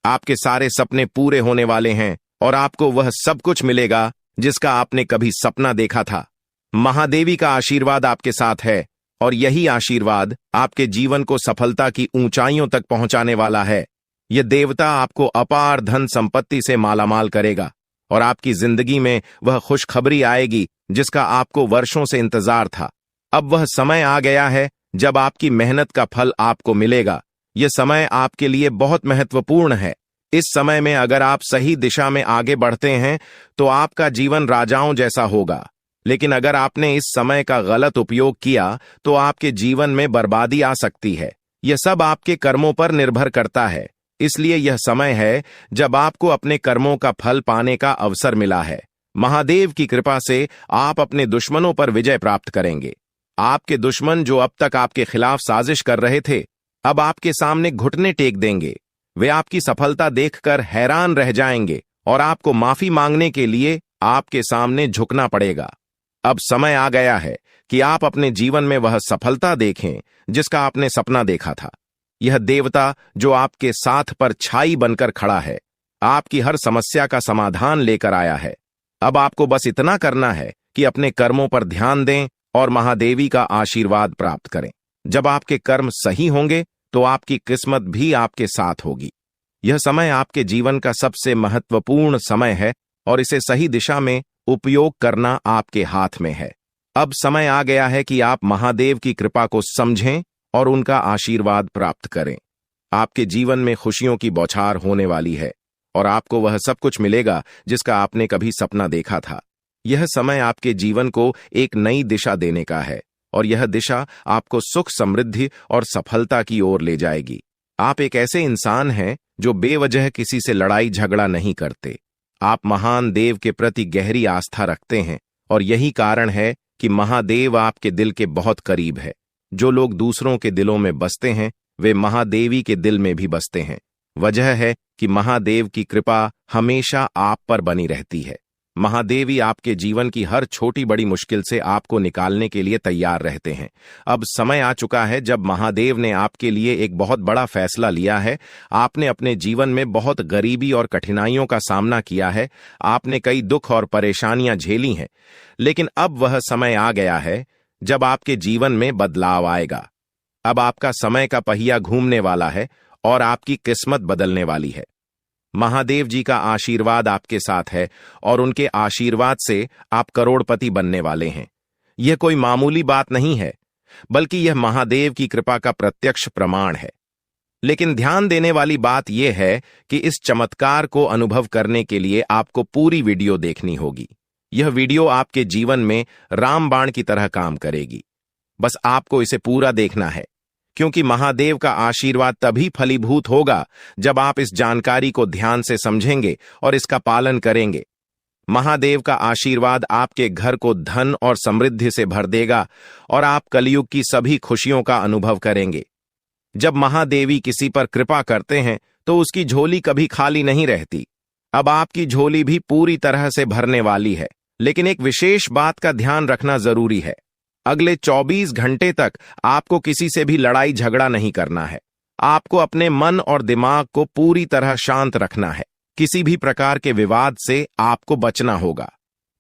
आपके सारे सपने पूरे होने वाले हैं और आपको वह सब कुछ मिलेगा जिसका आपने कभी सपना देखा था। महादेवी का आशीर्वाद आपके साथ है और यही आशीर्वाद आपके जीवन को सफलता की ऊंचाइयों तक पहुंचाने वाला है। यह देवता आपको अपार धन संपत्ति से मालामाल करेगा और आपकी जिंदगी में वह खुशखबरी आएगी जिसका आपको वर्षों से इंतजार था। अब वह समय आ गया है जब आपकी मेहनत का फल आपको मिलेगा। यह समय आपके लिए बहुत महत्वपूर्ण है। इस समय में अगर आप सही दिशा में आगे बढ़ते हैं तो आपका जीवन राजाओं जैसा होगा, लेकिन अगर आपने इस समय का गलत उपयोग किया तो आपके जीवन में बर्बादी आ सकती है। यह सब आपके कर्मों पर निर्भर करता है। इसलिए यह समय है जब आपको अपने कर्मों का फल पाने का अवसर मिला है। महादेव की कृपा से आप अपने दुश्मनों पर विजय प्राप्त करेंगे। आपके दुश्मन जो अब तक आपके खिलाफ साजिश कर रहे थे, अब आपके सामने घुटने टेक देंगे। वे आपकी सफलता देखकर हैरान रह जाएंगे और आपको माफी मांगने के लिए आपके सामने झुकना पड़ेगा। अब समय आ गया है कि आप अपने जीवन में वह सफलता देखें जिसका आपने सपना देखा था। यह देवता जो आपके साथ पर छाई बनकर खड़ा है, आपकी हर समस्या का समाधान लेकर आया है। अब आपको बस इतना करना है कि अपने कर्मों पर ध्यान दें और महादेवी का आशीर्वाद प्राप्त करें। जब आपके कर्म सही होंगे तो आपकी किस्मत भी आपके साथ होगी। यह समय आपके जीवन का सबसे महत्वपूर्ण समय है और इसे सही दिशा में उपयोग करना आपके हाथ में है। अब समय आ गया है कि आप महादेव की कृपा को समझें और उनका आशीर्वाद प्राप्त करें। आपके जीवन में खुशियों की बौछार होने वाली है और आपको वह सब कुछ मिलेगा जिसका आपने कभी सपना देखा था। यह समय आपके जीवन को एक नई दिशा देने का है और यह दिशा आपको सुख, समृद्धि और सफलता की ओर ले जाएगी। आप एक ऐसे इंसान हैं जो बेवजह किसी से लड़ाई झगड़ा नहीं करते। आप महान देव के प्रति गहरी आस्था रखते हैं और यही कारण है कि महादेव आपके दिल के बहुत करीब है। जो लोग दूसरों के दिलों में बसते हैं, वे महादेवी के दिल में भी बसते हैं। वजह है कि महादेव की कृपा हमेशा आप पर बनी रहती है। महादेवी आपके जीवन की हर छोटी बड़ी मुश्किल से आपको निकालने के लिए तैयार रहते हैं। अब समय आ चुका है जब महादेव ने आपके लिए एक बहुत बड़ा फैसला लिया है। आपने अपने जीवन में बहुत गरीबी और कठिनाइयों का सामना किया है। आपने कई दुख और परेशानियां झेली हैं, लेकिन अब वह समय आ गया है जब आपके जीवन में बदलाव आएगा। अब आपका समय का पहिया घूमने वाला है और आपकी किस्मत बदलने वाली है। महादेव जी का आशीर्वाद आपके साथ है और उनके आशीर्वाद से आप करोड़पति बनने वाले हैं। यह कोई मामूली बात नहीं है, बल्कि यह महादेव की कृपा का प्रत्यक्ष प्रमाण है। लेकिन ध्यान देने वाली बात यह है कि इस चमत्कार को अनुभव करने के लिए आपको पूरी वीडियो देखनी होगी। यह वीडियो आपके जीवन में रामबाण की तरह काम करेगी। बस आपको इसे पूरा देखना है, क्योंकि महादेव का आशीर्वाद तभी फलीभूत होगा जब आप इस जानकारी को ध्यान से समझेंगे और इसका पालन करेंगे। महादेव का आशीर्वाद आपके घर को धन और समृद्धि से भर देगा और आप कलयुग की सभी खुशियों का अनुभव करेंगे। जब महादेवी किसी पर कृपा करते हैं तो उसकी झोली कभी खाली नहीं रहती। अब आपकी झोली भी पूरी तरह से भरने वाली है, लेकिन एक विशेष बात का ध्यान रखना जरूरी है। अगले 24 घंटे तक आपको किसी से भी लड़ाई झगड़ा नहीं करना है। आपको अपने मन और दिमाग को पूरी तरह शांत रखना है। किसी भी प्रकार के विवाद से आपको बचना होगा,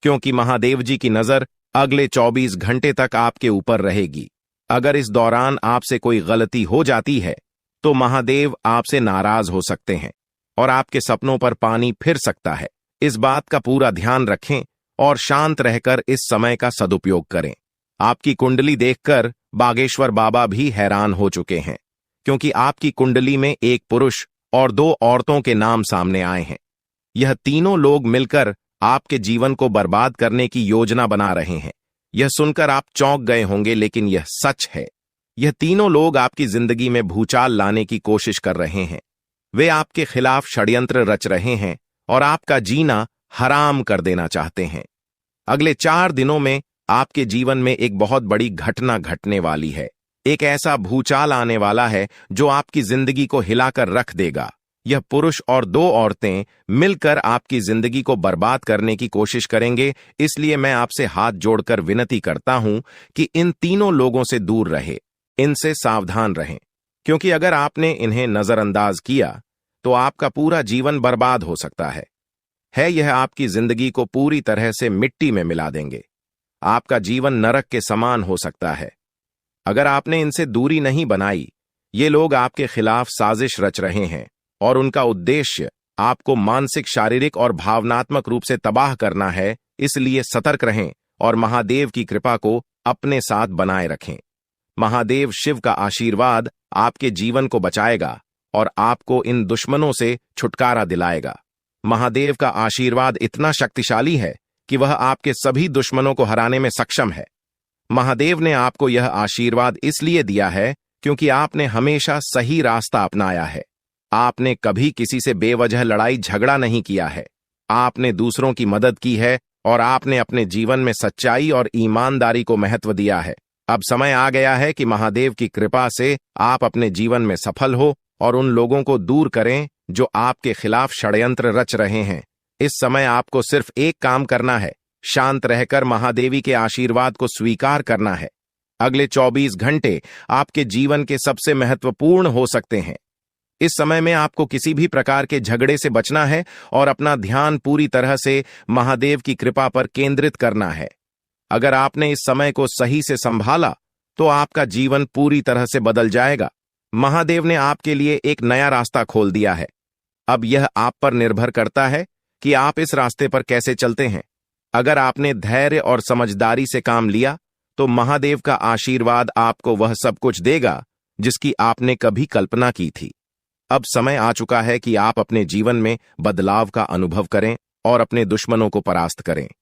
क्योंकि महादेव जी की नजर अगले 24 घंटे तक आपके ऊपर रहेगी। अगर इस दौरान आपसे कोई गलती हो जाती है तो महादेव आपसे नाराज हो सकते हैं और आपके सपनों पर पानी फिर सकता है। इस बात का पूरा ध्यान रखें और शांत रहकर इस समय का सदुपयोग करें। आपकी कुंडली देखकर बागेश्वर बाबा भी हैरान हो चुके हैं, क्योंकि आपकी कुंडली में एक पुरुष और 2 औरतों के नाम सामने आए हैं। यह तीनों लोग मिलकर आपके जीवन को बर्बाद करने की योजना बना रहे हैं। यह सुनकर आप चौंक गए होंगे, लेकिन यह सच है। यह तीनों लोग आपकी जिंदगी में भूचाल लाने की कोशिश कर रहे हैं। वे आपके खिलाफ षड्यंत्र रच रहे हैं और आपका जीना हराम कर देना चाहते हैं। अगले 4 दिनों में आपके जीवन में एक बहुत बड़ी घटना घटने वाली है। एक ऐसा भूचाल आने वाला है जो आपकी जिंदगी को हिलाकर रख देगा। यह पुरुष और 2 औरतें मिलकर आपकी जिंदगी को बर्बाद करने की कोशिश करेंगे। इसलिए मैं आपसे हाथ जोड़कर विनती करता हूं कि इन तीनों लोगों से दूर रहे, इनसे सावधान रहें, क्योंकि अगर आपने इन्हें नजरअंदाज किया तो आपका पूरा जीवन बर्बाद हो सकता है। यह आपकी जिंदगी को पूरी तरह से मिट्टी में मिला देंगे। आपका जीवन नरक के समान हो सकता है। अगर आपने इनसे दूरी नहीं बनाई, ये लोग आपके खिलाफ साजिश रच रहे हैं और उनका उद्देश्य आपको मानसिक, शारीरिक और भावनात्मक रूप से तबाह करना है। इसलिए सतर्क रहें और महादेव की कृपा को अपने साथ बनाए रखें। महादेव शिव का आशीर्वाद आपके जीवन को बचाएगा और आपको इन दुश्मनों से छुटकारा दिलाएगा। महादेव का आशीर्वाद इतना शक्तिशाली है कि वह आपके सभी दुश्मनों को हराने में सक्षम है। महादेव ने आपको यह आशीर्वाद इसलिए दिया है क्योंकि आपने हमेशा सही रास्ता अपनाया है। आपने कभी किसी से बेवजह लड़ाई झगड़ा नहीं किया है। आपने दूसरों की मदद की है और आपने अपने जीवन में सच्चाई और ईमानदारी को महत्व दिया है। अब समय आ गया है कि महादेव की कृपा से आप अपने जीवन में सफल हो और उन लोगों को दूर करें जो आपके खिलाफ षड्यंत्र रच रहे हैं। इस समय आपको सिर्फ एक काम करना है, शांत रहकर महादेवी के आशीर्वाद को स्वीकार करना है। अगले 24 घंटे आपके जीवन के सबसे महत्वपूर्ण हो सकते हैं। इस समय में आपको किसी भी प्रकार के झगड़े से बचना है और अपना ध्यान पूरी तरह से महादेव की कृपा पर केंद्रित करना है। अगर आपने इस समय को सही से संभाला तो आपका जीवन पूरी तरह से बदल जाएगा। महादेव ने आपके लिए एक नया रास्ता खोल दिया है। अब यह आप पर निर्भर करता है कि आप इस रास्ते पर कैसे चलते हैं। अगर आपने धैर्य और समझदारी से काम लिया तो महादेव का आशीर्वाद आपको वह सब कुछ देगा जिसकी आपने कभी कल्पना की थी। अब समय आ चुका है कि आप अपने जीवन में बदलाव का अनुभव करें और अपने दुश्मनों को परास्त करें।